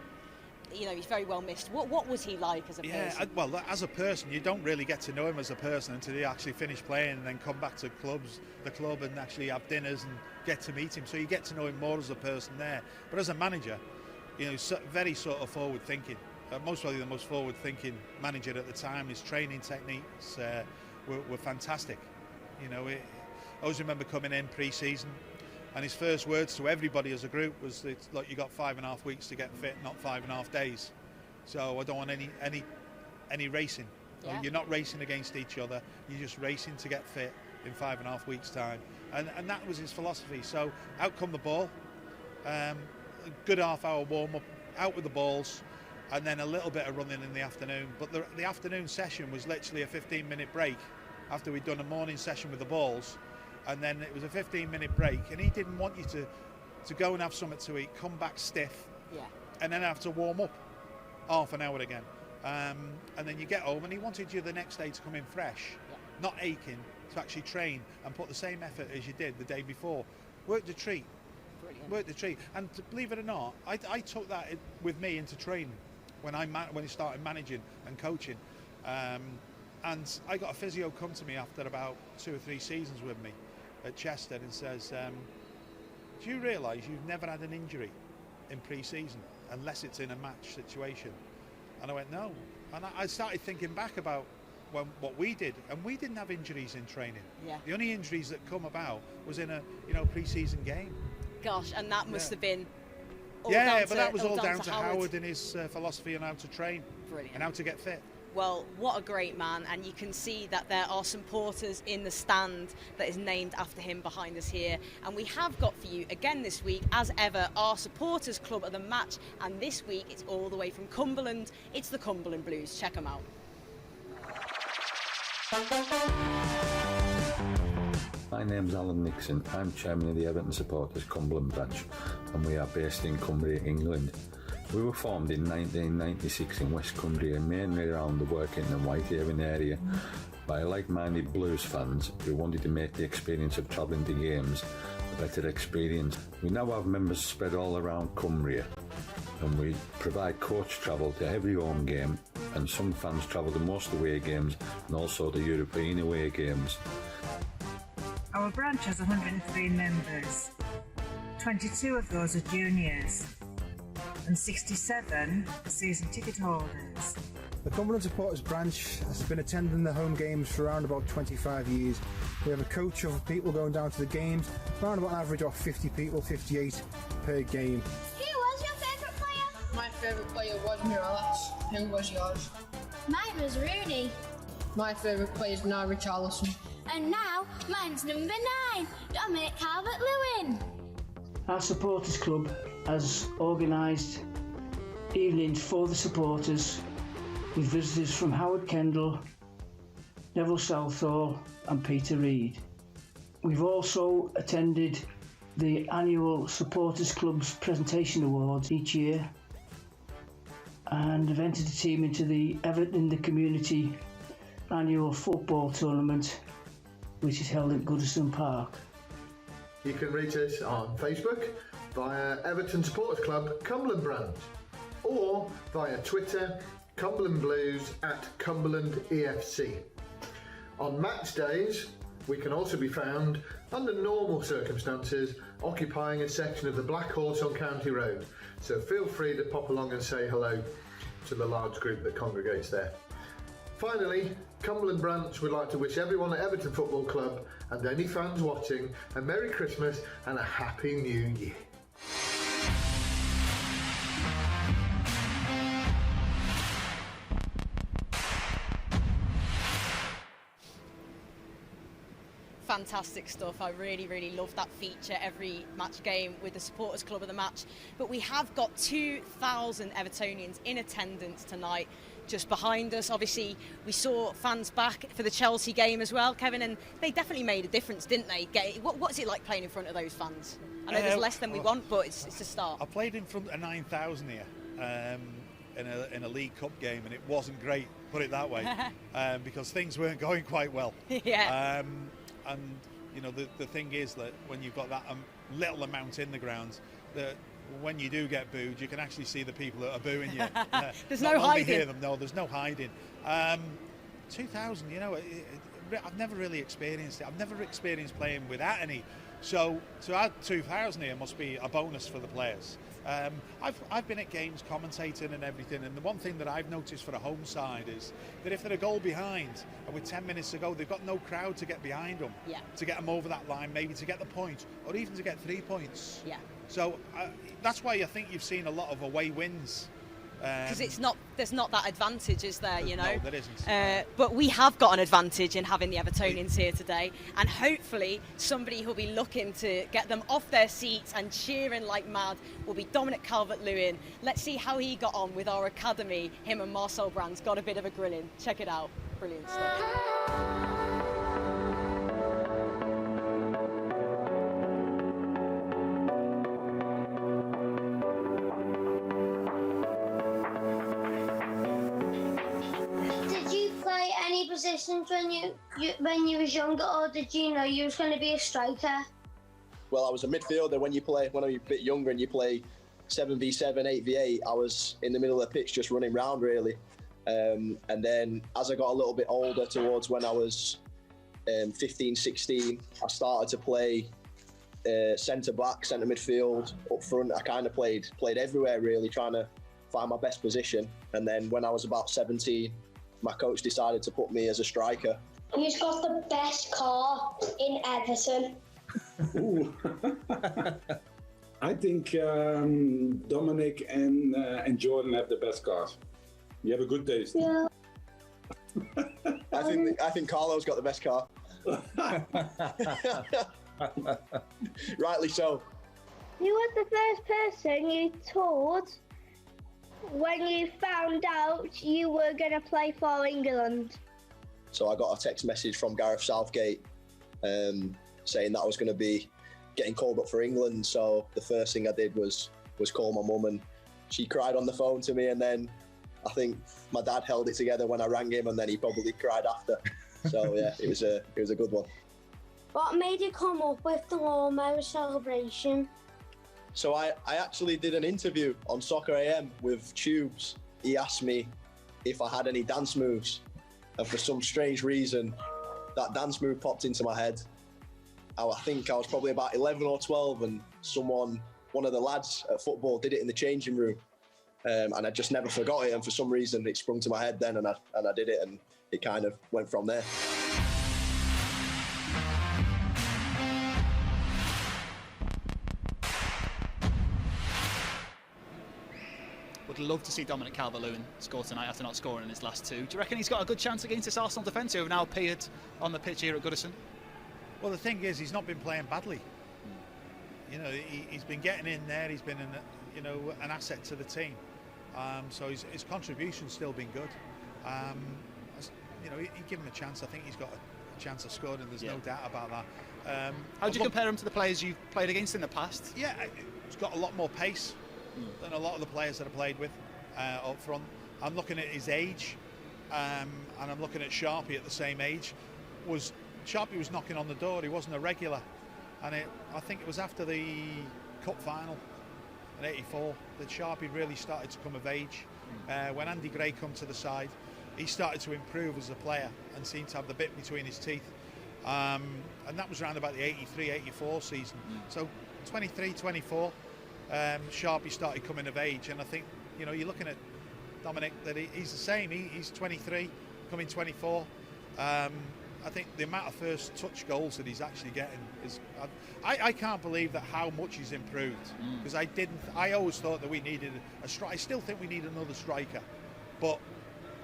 You know, he's very well missed. What was he like as a person? Yeah, well, as a person, you don't really get to know him as a person until you actually finish playing and then come back to the club and actually have dinners and get to meet him. So you get to know him more as a person there. But as a manager, you know, very sort of forward-thinking. Most probably the most forward-thinking manager at the time. His training techniques were fantastic. You know, I always remember coming in pre-season, and his first words to everybody as a group was, "It's like you got 5.5 weeks to get fit, not 5.5 days. So I don't want any racing. Yeah. You're not racing against each other. You're just racing to get fit in 5.5 weeks' time. And that was his philosophy. So out come the ball. A good half-hour warm-up, out with the balls, and then a little bit of running in the afternoon. But the afternoon session was literally a 15-minute break after we'd done a morning session with the balls. And then it was a 15-minute break. And he didn't want you to go and have something to eat, come back stiff, and then have to warm up half an hour again. And then you get home, and he wanted you the next day to come in fresh, not aching, to actually train and put the same effort as you did the day before. Work the treat. Brilliant. Work the treat. And believe it or not, I took that with me into training when I started managing and coaching. And I got a physio come to me after about 2 or 3 seasons with me at Chester and says, do you realise you've never had an injury in pre-season unless it's in a match situation? And I went, no. And I started thinking back about what we did, and we didn't have injuries in training. The only injuries that come about was in a pre-season game. Gosh, and that must have been all but that was all down to Howard and his philosophy on how to train. Brilliant. And how to get fit. Well, what a great man, and you can see that there are supporters in the stand that is named after him behind us here. And we have got for you again this week, as ever, our supporters club of the match, and this week it's all the way from Cumberland. It's the Cumberland Blues. Check them out. My name's Alan Nixon. I'm chairman of the Everton Supporters Cumberland Branch, and we are based in Cumbria, England. We were formed in 1996 in West Cumbria, mainly around the Working and Whitehaven area, by like-minded Blues fans who wanted to make the experience of travelling to games a better experience. We now have members spread all around Cumbria, and we provide coach travel to every home game, and some fans travel to most away games and also the European away games. Our branch has 103 members. 22 of those are juniors, and 67 are season ticket holders. The Cumberland Supporters Branch has been attending the home games for around about 25 years. We have a coach of people going down to the games, around about an average of 50 people, 58 per game. Who was your favourite player? My favourite player was Richarlison. Who was yours? Mine was Rooney. My favourite player is now Richarlison. And now, mine's number 9, Dominic CalvertLewin. Our supporters club has organised evenings for the supporters with visitors from Howard Kendall, Neville Southall and Peter Reid. We've also attended the annual Supporters Club's Presentation Awards each year, and have entered the team into the Everton in the Community annual football tournament, which is held at Goodison Park. You can reach us on Facebook via Everton Supporters Club Cumberland Branch, or via Twitter Cumberland Blues @Cumberland EFC. On match days, we can also be found, under normal circumstances, occupying a section of the Black Horse on County Road, so feel free to pop along and say hello to the large group that congregates there. Finally, Cumberland Branch would like to wish everyone at Everton Football Club and any fans watching a Merry Christmas and a Happy New Year. Fantastic stuff. I really love that feature every match game with the supporters club of the match. But we have got 2,000 Evertonians in attendance tonight just behind us. Obviously we saw fans back for the Chelsea game as well, Kevin, and they definitely made a difference, didn't they? What's it like playing in front of those fans? I know there's less than we want, but it's a start. I played in front of 9,000 here in a League Cup game, and it wasn't great, put it that way, because things weren't going quite well. Yeah. And you know, the thing is that when you've got that little amount in the ground, that when you do get booed, you can actually see the people that are booing you. There's no hiding. Hear them. No, there's no hiding. 2,000, you know, I've never really experienced it. I've never experienced playing without any. So to add 2,000 here must be a bonus for the players. I've been at games commentating and everything, and the one thing that I've noticed for a home side is that if they're a goal behind and with 10 minutes to go, they've got no crowd to get behind them, to get them over that line, maybe to get the point, or even to get 3 points. Yeah. So that's why I think you've seen a lot of away wins Because there's not that advantage, is there? You know, no, there isn't. But we have got an advantage in having the Evertonians here today, and hopefully somebody who'll be looking to get them off their seats and cheering like mad will be Dominic CalvertLewin. Let's see how he got on with our academy. Him and Marcel Brands got a bit of a grilling. Check it out. Brilliant stuff. Positions when you was younger, or did you know you was going to be a striker? Well, I was a midfielder. When I'm a bit younger and you play 7v7, 8v8, I was in the middle of the pitch just running round really. And then as I got a little bit older, towards when I was 15, 16, I started to play centre back, centre midfield, up front. I kind of played everywhere really, trying to find my best position. And then when I was about 17, my coach decided to put me as a striker. Who's got the best car in Everton? I think Dominic and Jordan have the best cars. You have a good taste. Yeah. I think Carlo's got the best car. Rightly so. Who was the first person you told when you found out you were going to play for England? So I got a text message from Gareth Southgate saying that I was going to be getting called up for England. So the first thing I did was call my mum, and she cried on the phone to me, and then I think my dad held it together when I rang him, and then he probably cried after. So yeah, it was a good one. What made you come up with the lawnmower celebration? So I actually did an interview on Soccer AM with Tubes. He asked me if I had any dance moves, and for some strange reason, that dance move popped into my head. I think I was probably about 11 or 12, and one of the lads at football did it in the changing room, and I just never forgot it. And for some reason, it sprung to my head then, and I did it, and it kind of went from there. Would love to see Dominic CalvertLewin score tonight after not scoring in his last two. Do you reckon he's got a good chance against this Arsenal defence who have now appeared on the pitch here at Goodison? Well, the thing is, he's not been playing badly. You know, he's been getting in there. He's been an asset to the team. So his contribution's still been good. You know, you give him a chance. I think he's got a chance of scoring, and there's no doubt about that. How do you compare him to the players you've played against in the past? Yeah, he's got a lot more pace than a lot of the players that I played with up front. I'm looking at his age, and I'm looking at Sharpie at the same age. Sharpie was knocking on the door. He wasn't a regular, and I think it was after the cup final in '84 that Sharpie really started to come of age. When Andy Gray come to the side, he started to improve as a player and seemed to have the bit between his teeth. And that was around about the '83-'84 season. So 23, 24, Sharpie started coming of age, and I think, you know, you're looking at Dominic, that he's the same. He's 23, coming 24. I think the amount of first touch goals that he's actually getting is, I can't believe that how much he's improved, because I always thought that we needed a striker. I still think we need another striker, but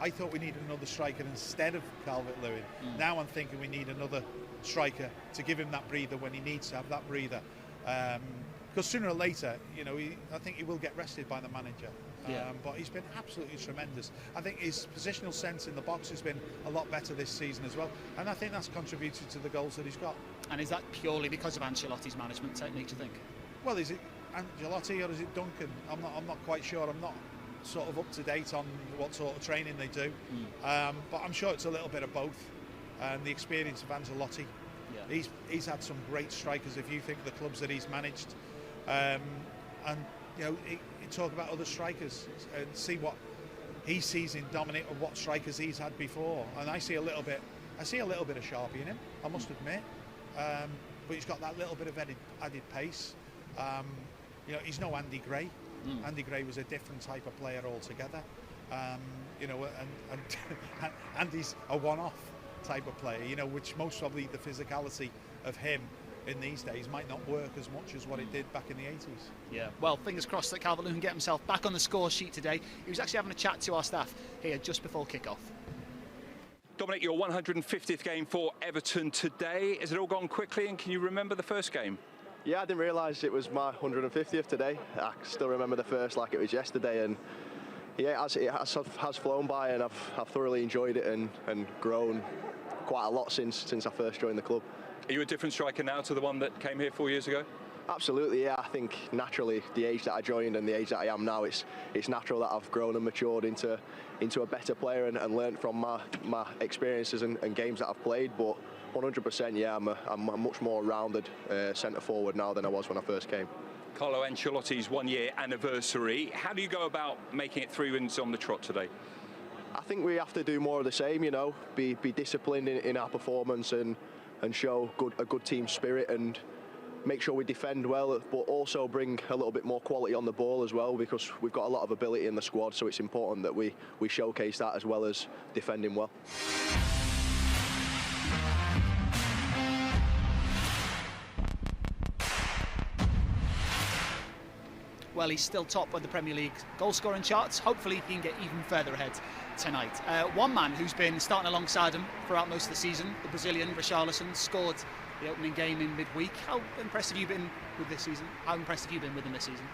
I thought we needed another striker instead of CalvertLewin. Now I'm thinking we need another striker to give him that breather when he needs to have that breather. Because sooner or later, you know, I think he will get rested by the manager. But he's been absolutely tremendous. I think his positional sense in the box has been a lot better this season as well, and I think that's contributed to the goals that he's got. And is that purely because of Ancelotti's management technique, do you think? Well, is it Ancelotti or is it Duncan? I'm not quite sure. I'm not sort of up to date on what sort of training they do, but I'm sure it's a little bit of both. And the experience of Ancelotti, he's had some great strikers. If you think of the clubs that he's managed, and you know, you talk about other strikers and see what he sees in Dominic or what strikers he's had before, and I see a little bit of Sharpie in him, I must admit, but he's got that little bit of added pace. You know, he's no Andy Gray. Andy Gray was a different type of player altogether. You know, and Andy's a one-off type of player, you know, which most probably the physicality of him in these days might not work as much as what it did back in the 80s. Yeah, well, fingers crossed that Calvert-Lewin can get himself back on the score sheet today. He was actually having a chat to our staff here just before kick-off. Dominic, your 150th game for Everton today. Has it all gone quickly, and can you remember the first game? Yeah, I didn't realise it was my 150th today. I still remember the first like it was yesterday, and yeah, it has flown by, and I've thoroughly enjoyed it and grown quite a lot since I first joined the club. Are you a different striker now to the one that came here 4 years ago? Absolutely, yeah. I think naturally, the age that I joined and the age that I am now, it's natural that I've grown and matured into a better player and learned from my experiences and games that I've played. But 100%, yeah, I'm a much more rounded centre forward now than I was when I first came. Carlo Ancelotti's 1 year anniversary. How do you go about making it 3 wins on the trot today? I think we have to do more of the same, you know, be disciplined in our performance and show a good team spirit and make sure we defend well, but also bring a little bit more quality on the ball as well, because we've got a lot of ability in the squad, so it's important that we showcase that as well as defending well. Well, he's still top of the Premier League goal-scoring charts. Hopefully he can get even further ahead tonight. One man who's been starting alongside him throughout most of the season, the Brazilian Richarlison, scored the opening game in midweek. How impressed have you been with this season? How impressed have you been with him this season?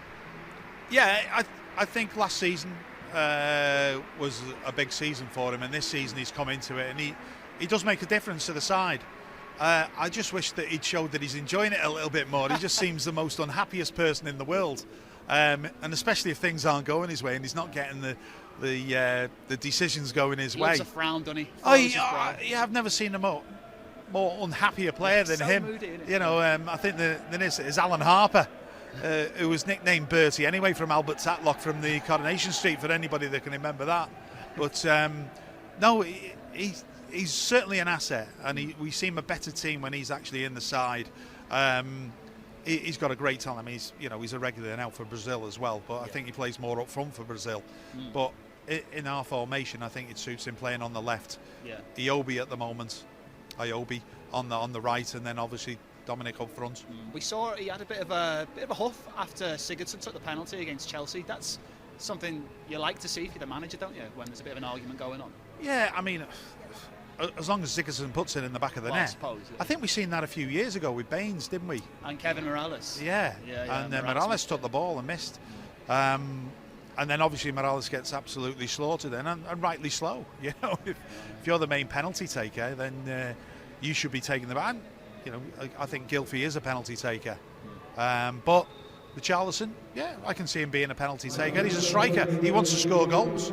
Yeah, I think last season was a big season for him, and this season he's come into it, and he does make a difference to the side. I just wish that he'd showed that he's enjoying it a little bit more. He just seems the most unhappiest person in the world. And especially if things aren't going his way and he's not getting the decisions going his way. He a frown, doesn't he? Yeah, I've never seen a more unhappier player than him. Moody, you know, I think the is Alan Harper, who was nicknamed Bertie anyway from Albert Tatlock from the Coronation Street, for anybody that can remember that. But no, he's certainly an asset, and we seem a better team when he's actually in the side. He's got a great talent. I mean, he's a regular now for Brazil as well, but I think he plays more up front for Brazil. But in our formation, I think it suits him playing on the left. Yeah. Iobi at the moment, Iobi on the right, and then obviously Dominic up front. We saw he had a bit of a huff after Sigurdsson took the penalty against Chelsea. That's something you like to see if you're the manager, don't you? When there's a bit of an argument going on. Yeah, I mean, as long as Sigurdsson puts it in the back of the net. I think we've seen that a few years ago with Baines, didn't we? And Kevin Morales. Yeah. And Morales took the ball and missed. And then obviously Morales gets absolutely slaughtered then, and rightly slow. You know, if you're the main penalty taker, then you should be taking the ban. You know, I think Gylfi is a penalty taker. But Richarlison, yeah, I can see him being a penalty taker. He's a striker. He wants to score goals.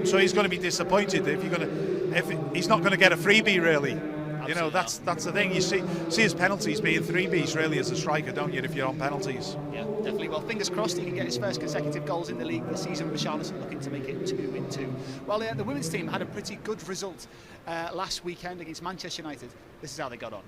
So he's going to be disappointed if he's not going to get a freebie, really. You know, that's the thing. You see his penalties being freebies, really, as a striker, don't you, if you're on penalties? Yeah, definitely. Well, fingers crossed he can get his first consecutive goals in the league this season. Richarlison looking to make it 2-2. Well, the women's team had a pretty good result last weekend against Manchester United. This is how they got on.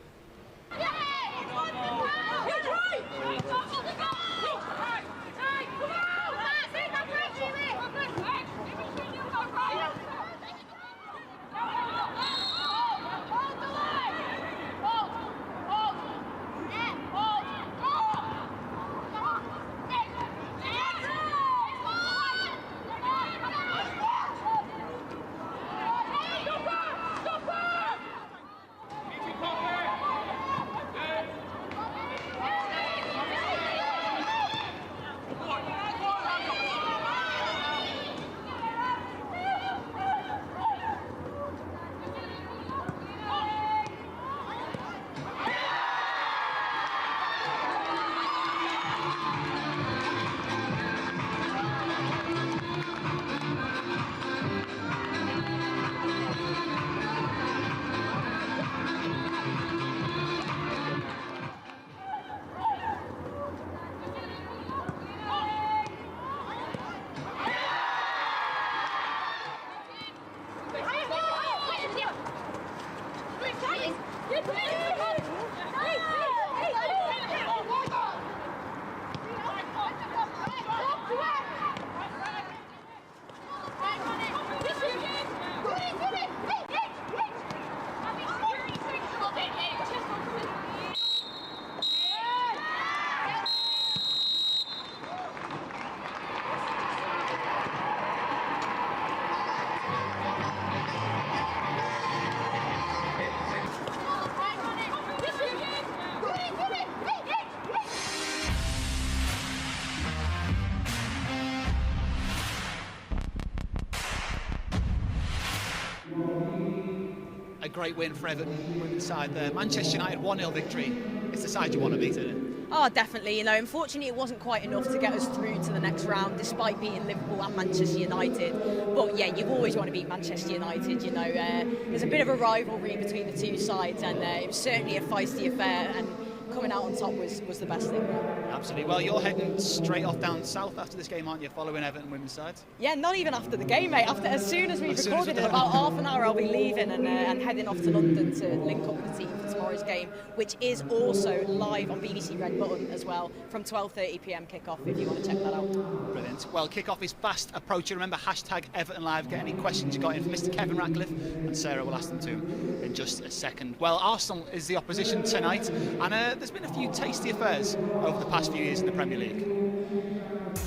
great win for Everton women's side there. Manchester United 1-0 victory. It's the side you want to beat, isn't it? Oh, definitely. You know, unfortunately, it wasn't quite enough to get us through to the next round, despite beating Liverpool and Manchester United. But yeah, you always want to beat Manchester United. You know, there's a bit of a rivalry between the two sides, and it was certainly a feisty affair. And coming out on top was the best thing. Absolutely. Well, you're heading straight off down south after this game, aren't you? Following Everton women's side. Yeah, not even after the game, mate. As soon as we've recorded it, about half an hour, I'll be leaving and heading off to London to link up with the team for tomorrow's game, which is also live on BBC Red Button as well from 12:30 p.m. kickoff. If you want to check that out. Brilliant. Well, kickoff is fast approaching. Remember, hashtag Everton Live. Get any questions you got in for Mr. Kevin Ratcliffe, and Sarah will ask them to him in just a second. Well, Arsenal is the opposition tonight, and there's been a few tasty affairs over the past few years in the Premier League. Stadium, but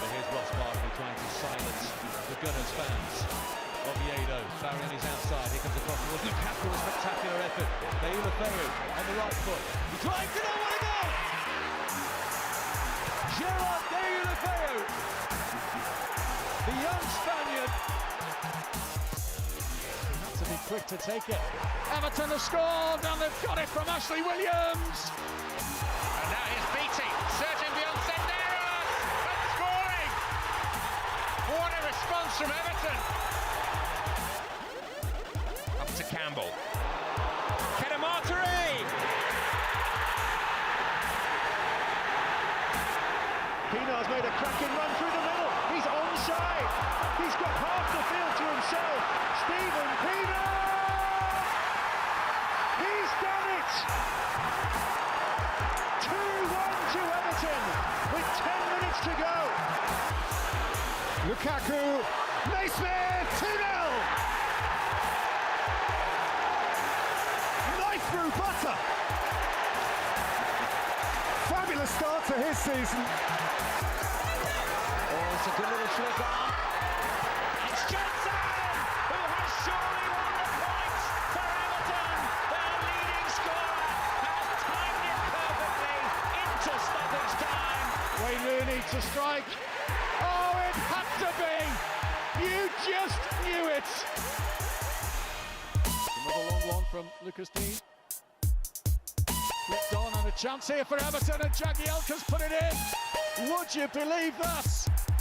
here's Ross Barkley trying to silence the Gunners fans. Oviedo, Barron is outside, he comes across towards Lukaku, a spectacular effort. Deulofeu on the right foot. He drives it, what a goal! Gerard Deulofeu, the young Spaniard. Had to be quick to take it. Everton have scored, and they've got it from Ashley Williams. And now he's beating, searching beyond Senderos, and scoring! What a response from Everton! Up to Campbell. Kedamatari! Pienaar's made a cracking run through the middle. He's onside. He's got half the field to himself. Stephen Pienaar! He's done it! 2-1 to Everton with 10 minutes to go. Lukaku, Naismith, 2-0! Knife through butter! Fabulous start to his season. Oh, it's a good little flick on. It's Johnson, who has surely won the points for Everton. Their leading scorer has timed it perfectly into stoppage time. Wayne Rooney to strike. Oh, it had to be! You just knew it! Another long one from Lucas Dean. Flipped on and a chance here for Everton, and Jagielka's put it in. Would you believe that?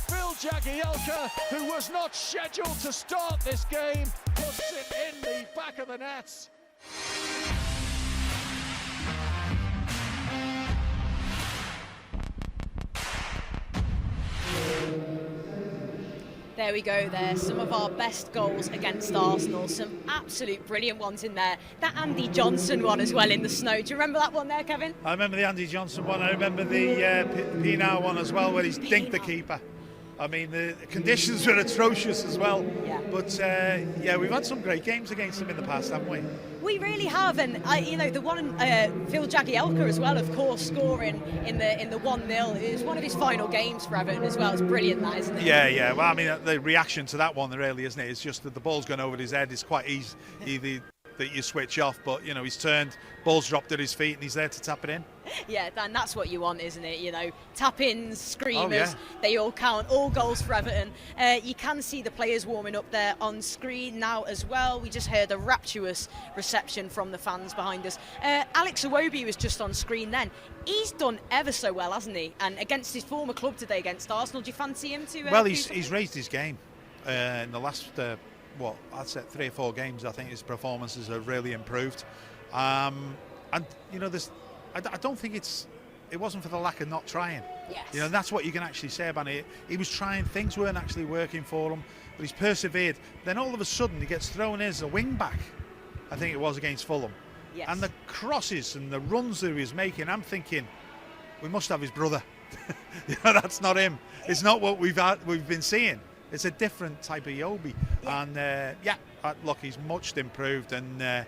Phil Jagielka, who was not scheduled to start this game, puts it in the back of the nets. There we go there, some of our best goals against Arsenal, some absolute brilliant ones in there. That Andy Johnson one as well in the snow, do you remember that one there, Kevin? I remember the Andy Johnson one, I remember the Pienaar one as well, where he's dinked the keeper. I mean, the conditions were atrocious as well. Yeah. But yeah, we've had some great games against them in the past, haven't we? We really have, and you know, the one Phil Jagielka as well, of course, scoring in the 1-0. It was one of his final games for Everton as well. It's brilliant, that, isn't it? Yeah, yeah. Well, I mean, the reaction to that one, really, isn't it? It's just that the ball's gone over his head. It's quite easy that you switch off, but you know, he's turned, ball's dropped at his feet, and he's there to tap it in. Yeah, and that's what you want, isn't it? You know, tap-ins, screamers, oh, yeah. They all count, all goals for Everton. You can see the players warming up there on screen now as well. We just heard a rapturous reception from the fans behind us. Alex Iwobi was just on screen then. He's done ever so well, hasn't he? And against his former club today, against Arsenal, do you fancy him to? Well, he's raised his game in the last, what, I'd say 3 or 4 games. I think his performances have really improved. And, you know, I don't think it wasn't for the lack of not trying. Yes. You know, that's what you can actually say about it. He was trying, things weren't actually working for him, but he's persevered. Then all of a sudden he gets thrown in as a wing back, I think it was against Fulham. Yes. And the crosses and the runs that he was making, I'm thinking, we must have his brother. You know, that's not him. It's not what we've been seeing. It's a different type of Iwobi. Yeah. And look, he's much improved, and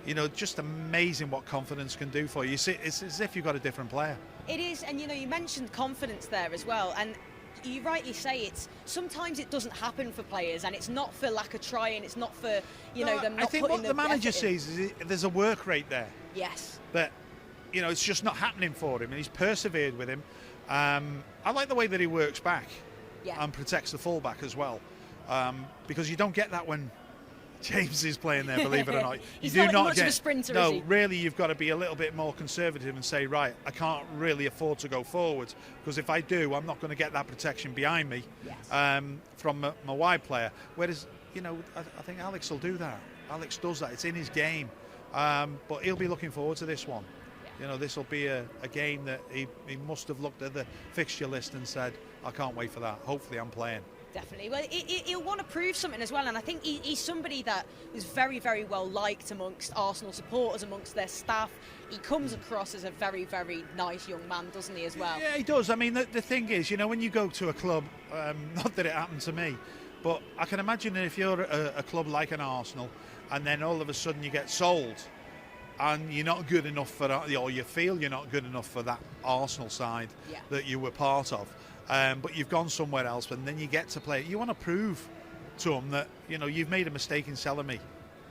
you know, just amazing what confidence can do for you. It's as if you've got a different player. It is, and you know, you mentioned confidence there as well, and you rightly say sometimes it doesn't happen for players, and it's not for lack of trying, it's not for them not putting the I think what the manager effort in. sees is there's a work rate there. Yes. But you know, it's just not happening for him, and he's persevered with him. I like the way that he works back and protects the fullback as well, because you don't get that when James is playing there, believe it or not. He's not much of a sprinter, is he? Really, you've got to be a little bit more conservative and say, right, I can't really afford to go forward, because if I do, I'm not going to get that protection behind me from my wide player. Whereas, you know, I think Alex will do that. Alex does that. It's in his game. But he'll be looking forward to this one. You know, this will be a game that he must have looked at the fixture list and said, I can't wait for that. Hopefully I'm playing. Definitely. Well, he'll want to prove something as well, and I think he's somebody that is very, very well liked amongst Arsenal supporters, amongst their staff. He comes across as a very, very nice young man, doesn't he, as well? Yeah, he does. I mean, the thing is, you know, when you go to a club, not that it happened to me, but I can imagine if you're a club like an Arsenal, and then all of a sudden you get sold, and you're not good enough for that, or you feel you're not good enough for that Arsenal side that you were part of. But you've gone somewhere else, and then you get to play. You want to prove to them that, you know, you've made a mistake in selling me.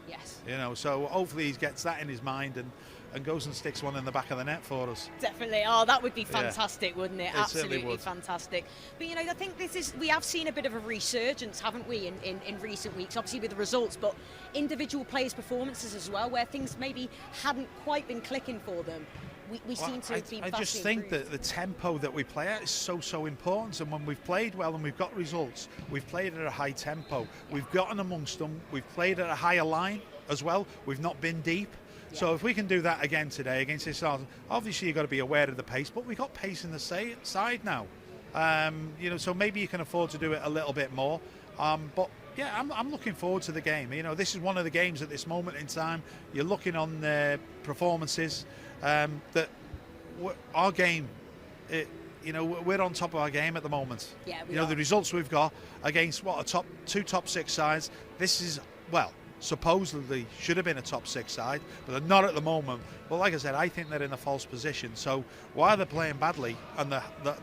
Yes. You know, so hopefully he gets that in his mind and goes and sticks one in the back of the net for us. Definitely. Oh, that would be fantastic, wouldn't it? It Absolutely would. Fantastic. But, you know, I think we have seen a bit of a resurgence, haven't we, in recent weeks, obviously with the results, but individual players' performances as well, where things maybe hadn't quite been clicking for them. We seem to have been I just think that the tempo that we play at is so important, and when we've played well and we've got results, we've played at a high tempo. We've gotten amongst them, we've played at a higher line as well, we've not been deep. So if we can do that again today against this Arsenal, obviously you've got to be aware of the pace, but we've got pace in the side now. You know, so maybe you can afford to do it a little bit more. But yeah, I'm looking forward to the game. You know, this is one of the games at this moment in time. You're looking on the performances. That our game, you know, we're on top of our game at the moment. Yeah, you know, the results we've got against two top six sides. This is, well, supposedly should have been a top six side, but they're not at the moment. But like I said, I think they're in a false position. So while they're playing badly and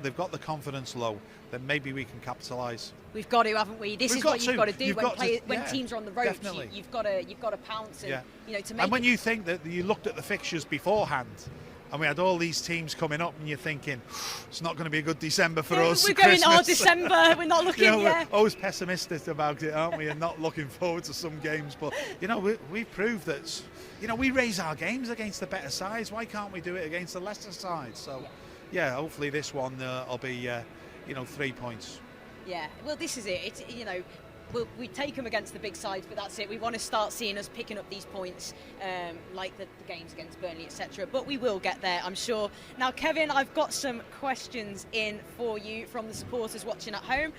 they've got the confidence low, then maybe we can capitalise. We've got to, haven't we? This is what you've got to do when teams are on the ropes. Definitely. You've got to pounce and you know, to make. And when you think that you looked at the fixtures beforehand, and we had all these teams coming up, and you're thinking it's not going to be a good December for us. We're going, December. We're not looking. You know, we're always pessimistic about it, aren't we? And not looking forward to some games. But you know, we've proved that. You know, we raise our games against the better sides. Why can't we do it against the lesser sides? So, yeah, hopefully this one will be, you know, 3 points. Yeah, well, this is it. It's, you know, we take them against the big sides, but that's it. We want to start seeing us picking up these points, like the games against Burnley, etc. But we will get there, I'm sure. Now, Kevin, I've got some questions in for you from the supporters watching at home.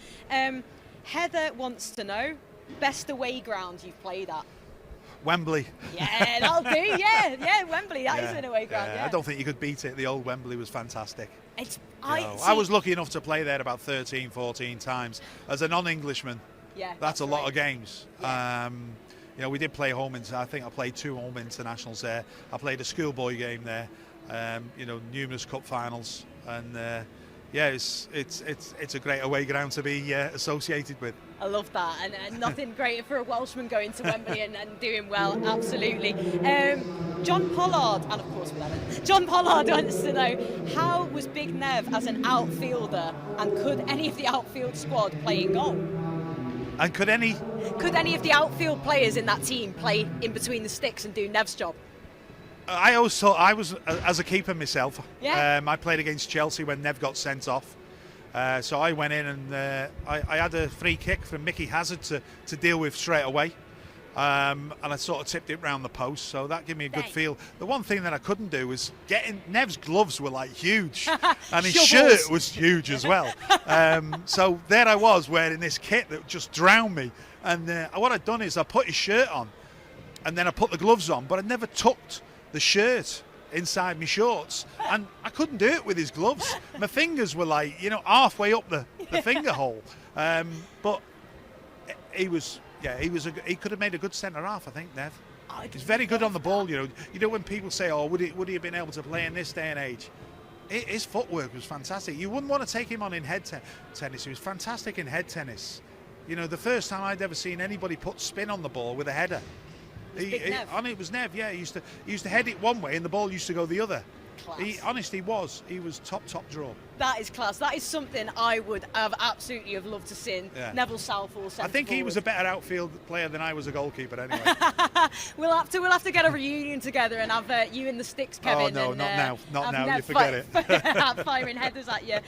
Heather wants to know, best away ground you've played at? Wembley. Yeah, that'll do. Yeah, Wembley. That is an away ground. Yeah. I don't think you could beat it. The old Wembley was fantastic. I was lucky enough to play there about 13, 14 times as a non-Englishman. Yeah, that's a lot of games. Yeah. You know, we did play I think I played 2 home internationals there. I played a schoolboy game there. You know, numerous cup finals, and yeah, it's a great away ground to be associated with. I love that, and nothing greater for a Welshman going to Wembley and doing well, absolutely. John Pollard, and of course John Pollard wants to know, how was Big Nev as an outfielder, and could any of the outfield squad play in goal? And could any of the outfield players in that team play in between the sticks and do Nev's job? I always thought I was as a keeper myself. Yeah. I played against Chelsea when Nev got sent off. So I went in and I had a free kick from Mickey Hazard to deal with straight away. And I sort of tipped it round the post, so that gave me a good feel. The one thing that I couldn't do was Nev's gloves were like huge, and his shirt was huge as well. So there I was wearing this kit that just drowned me. And what I'd done is I put his shirt on, and then I put the gloves on, but I never tucked the shirt inside my shorts, and I couldn't do it with his gloves. My fingers were like, you know, halfway up the finger hole. But he could have made a good centre half, I think, Nev. He's very good on the ball, you know when people say, oh, would he have been able to play in this day and age? His footwork was fantastic. You wouldn't want to take him on in head tennis. He was fantastic in head tennis. You know, the first time I'd ever seen anybody put spin on the ball with a header. It was Nev, yeah. He used to head it one way and the ball used to go the other. class. He was top draw. That is class. That is something I would have absolutely have loved to see. Yeah. Neville Southall. I think he was a better outfield player than I was a goalkeeper. Anyway, we'll have to get a reunion together and have you in the sticks, Kevin. Oh no, and, not now. You forget it. Firing headers at you.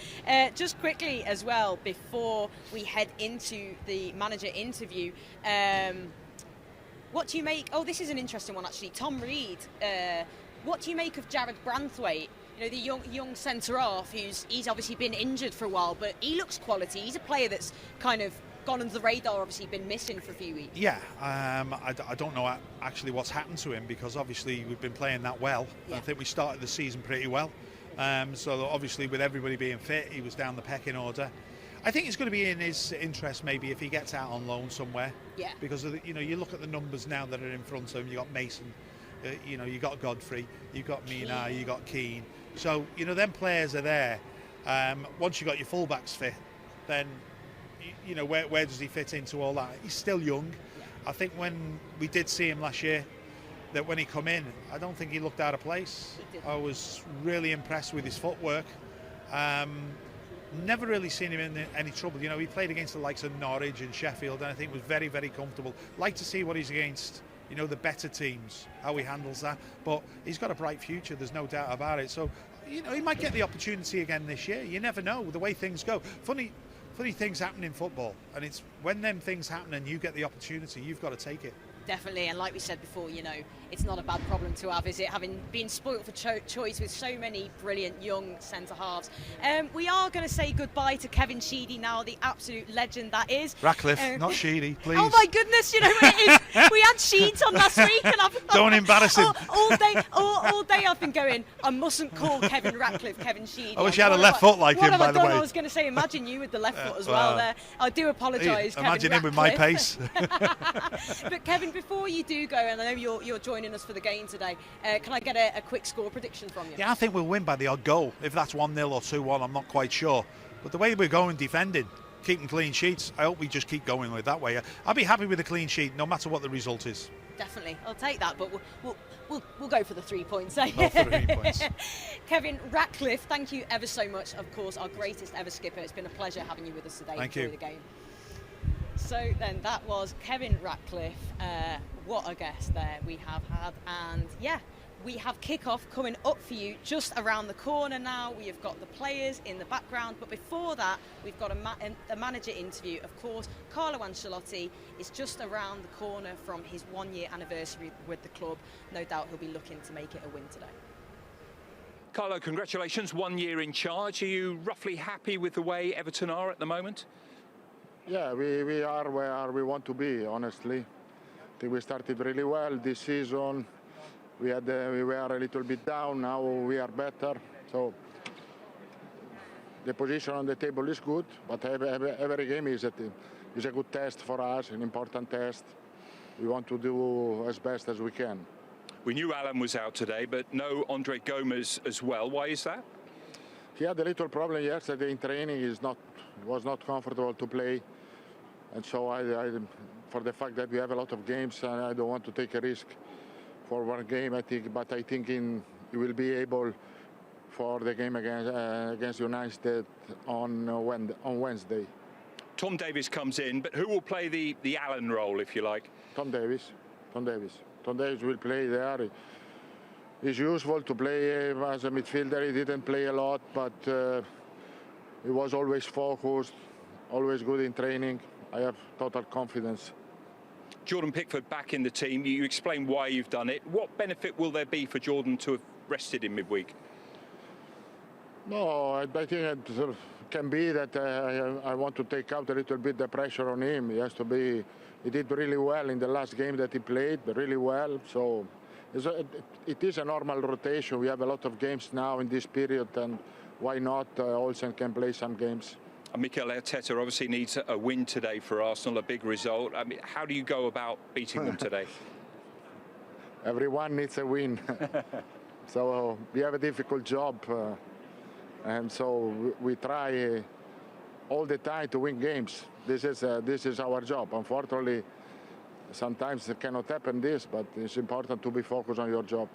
Just quickly as well, before we head into the manager interview. What do you make? Oh, this is an interesting one actually. Tom Reed. What do you make of Jared Branthwaite? You know, the young centre half he's obviously been injured for a while, but he looks quality. He's a player that's kind of gone under the radar, obviously been missing for a few weeks. Yeah, I don't know actually what's happened to him, because obviously we've been playing that well. Yeah. I think we started the season pretty well. So obviously with everybody being fit, he was down the pecking order. I think it's going to be in his interest maybe if he gets out on loan somewhere. Yeah. Because you look at the numbers now that are in front of him. You got Mason, you got Godfrey, you got Mina, you got Keane. So them players are there. Once you got your fullbacks fit, then where does he fit into all that? He's still young. Yeah. I think when we did see him last year, that when he come in, I don't think he looked out of place. I was really impressed with his footwork. Never really seen him in any trouble. He played against the likes of Norwich and Sheffield, and I think was very, very comfortable. Like to see what he's against, the better teams, how he handles that. But he's got a bright future, there's no doubt about it. So, he might get the opportunity again this year. You never know, the way things go. Funny things happen in football, and it's when them things happen and you get the opportunity, you've got to take it. Definitely, and like we said before, it's not a bad problem to have, is it? Having been spoilt for choice with so many brilliant young centre halves. We are going to say goodbye to Kevin Sheedy now, the absolute legend that is. Ratcliffe, not Sheedy, please. Oh my goodness, what it is? We had Sheeds on last week, and don't embarrass him. All day I've been going, I mustn't call Kevin Ratcliffe Kevin Sheedy. I wish you had a left foot like him, by the way. I was going to say, imagine you with the left foot as well there. I do apologise, Kevin Imagine him with my pace. But Kevin, before you do go, and I know you're joining us for the game today, can I get a quick score prediction from you? Yeah, I think we'll win by the odd goal. If that's 1-0 or 2-1, I'm not quite sure. But the way we're going defending, keeping clean sheets, I hope we just keep going with that way. I'll be happy with a clean sheet, no matter what the result is. Definitely, I'll take that, but we'll go for the 3 points. Go for 3 points. Kevin Ratcliffe, thank you ever so much. Of course, our greatest ever skipper. It's been a pleasure having you with us today. Thank you. The game. So then that was Kevin Ratcliffe. What a guest there we have had, and yeah, we have kick-off coming up for you just around the corner now. We have got the players in the background, but before that, we've got a manager interview. Of course, Carlo Ancelotti is just around the corner from his 1-year anniversary with the club. No doubt he'll be looking to make it a win today. Carlo, congratulations, 1 year in charge. Are you roughly happy with the way Everton are at the moment? Yeah, we are where we want to be, honestly. I think we started really well this season. We were a little bit down, now we are better. So the position on the table is good, but every game is a good test for us, an important test. We want to do as best as we can. We knew Alan was out today, but no Andre Gomez as well. Why is that? He had a little problem yesterday in training. He was not comfortable to play. And so for the fact that we have a lot of games, I don't want to take a risk for one game, I think, but I think he will be able for the game against United on Wednesday. Tom Davies comes in, but who will play the Allen role, if you like? Tom Davies will play there. It's useful to play as a midfielder. He didn't play a lot, but he was always focused, always good in training. I have total confidence. Jordan Pickford back in the team. You explain why you've done it. What benefit will there be for Jordan to have rested in midweek? No, I think it can be that I want to take out a little bit the pressure on him. He did really well in the last game that he played, really well. So it is a normal rotation. We have a lot of games now in this period, and why not? Olsen can play some games. Mikel Arteta obviously needs a win today for Arsenal, a big result. I mean, how do you go about beating them today? Everyone needs a win. So we have a difficult job. And so we try all the time to win games. This is our job. Unfortunately, sometimes it cannot happen but it's important to be focused on your job.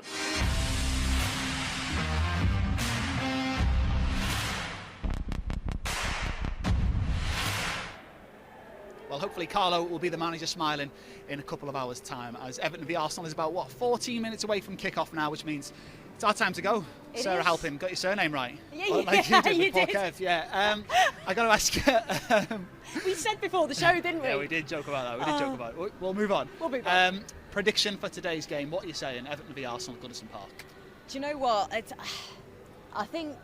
Well, hopefully Carlo will be the manager smiling in a couple of hours' time, as Everton v Arsenal is about, 14 minutes away from kick-off now, which means it's our time to go. It Sarah is. Halpin, got your surname right? Yeah, like yeah, you you did. did. Kev, yeah. I got to ask you. We said before the show, didn't we? Yeah, we did joke about that. We did joke about it. We'll move on. We'll move on. Prediction for today's game. What are you saying? Everton v Arsenal, Goodison Park. Do you know what? I think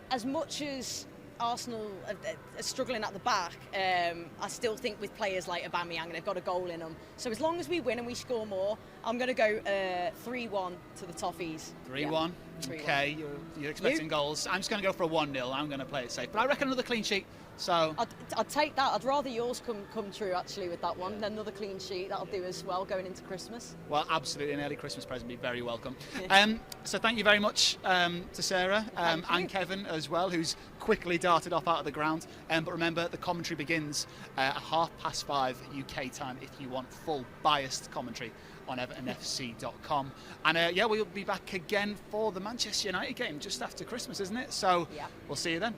as much as Arsenal are struggling at the back, I still think with players like Aubameyang, they've got a goal in them. So as long as we win and we score more, I'm going to go 3-1 to the Toffees. 3-1. Yeah. Okay, you're expecting goals. I'm just going to go for a 1-0. I'm going to play it safe. But I reckon another clean sheet. So I'd take that. I'd rather yours come true actually with that one than another clean sheet. That'll do as well going into Christmas. Well, absolutely, an early Christmas present. Be very welcome. So thank you very much to Sarah and Kevin as well, who's quickly darted off out of the ground. But remember, the commentary begins at 5:30 UK time if you want full biased commentary on EvertonFC.com. And we'll be back again for the Manchester United game just after Christmas, isn't it? So we'll see you then.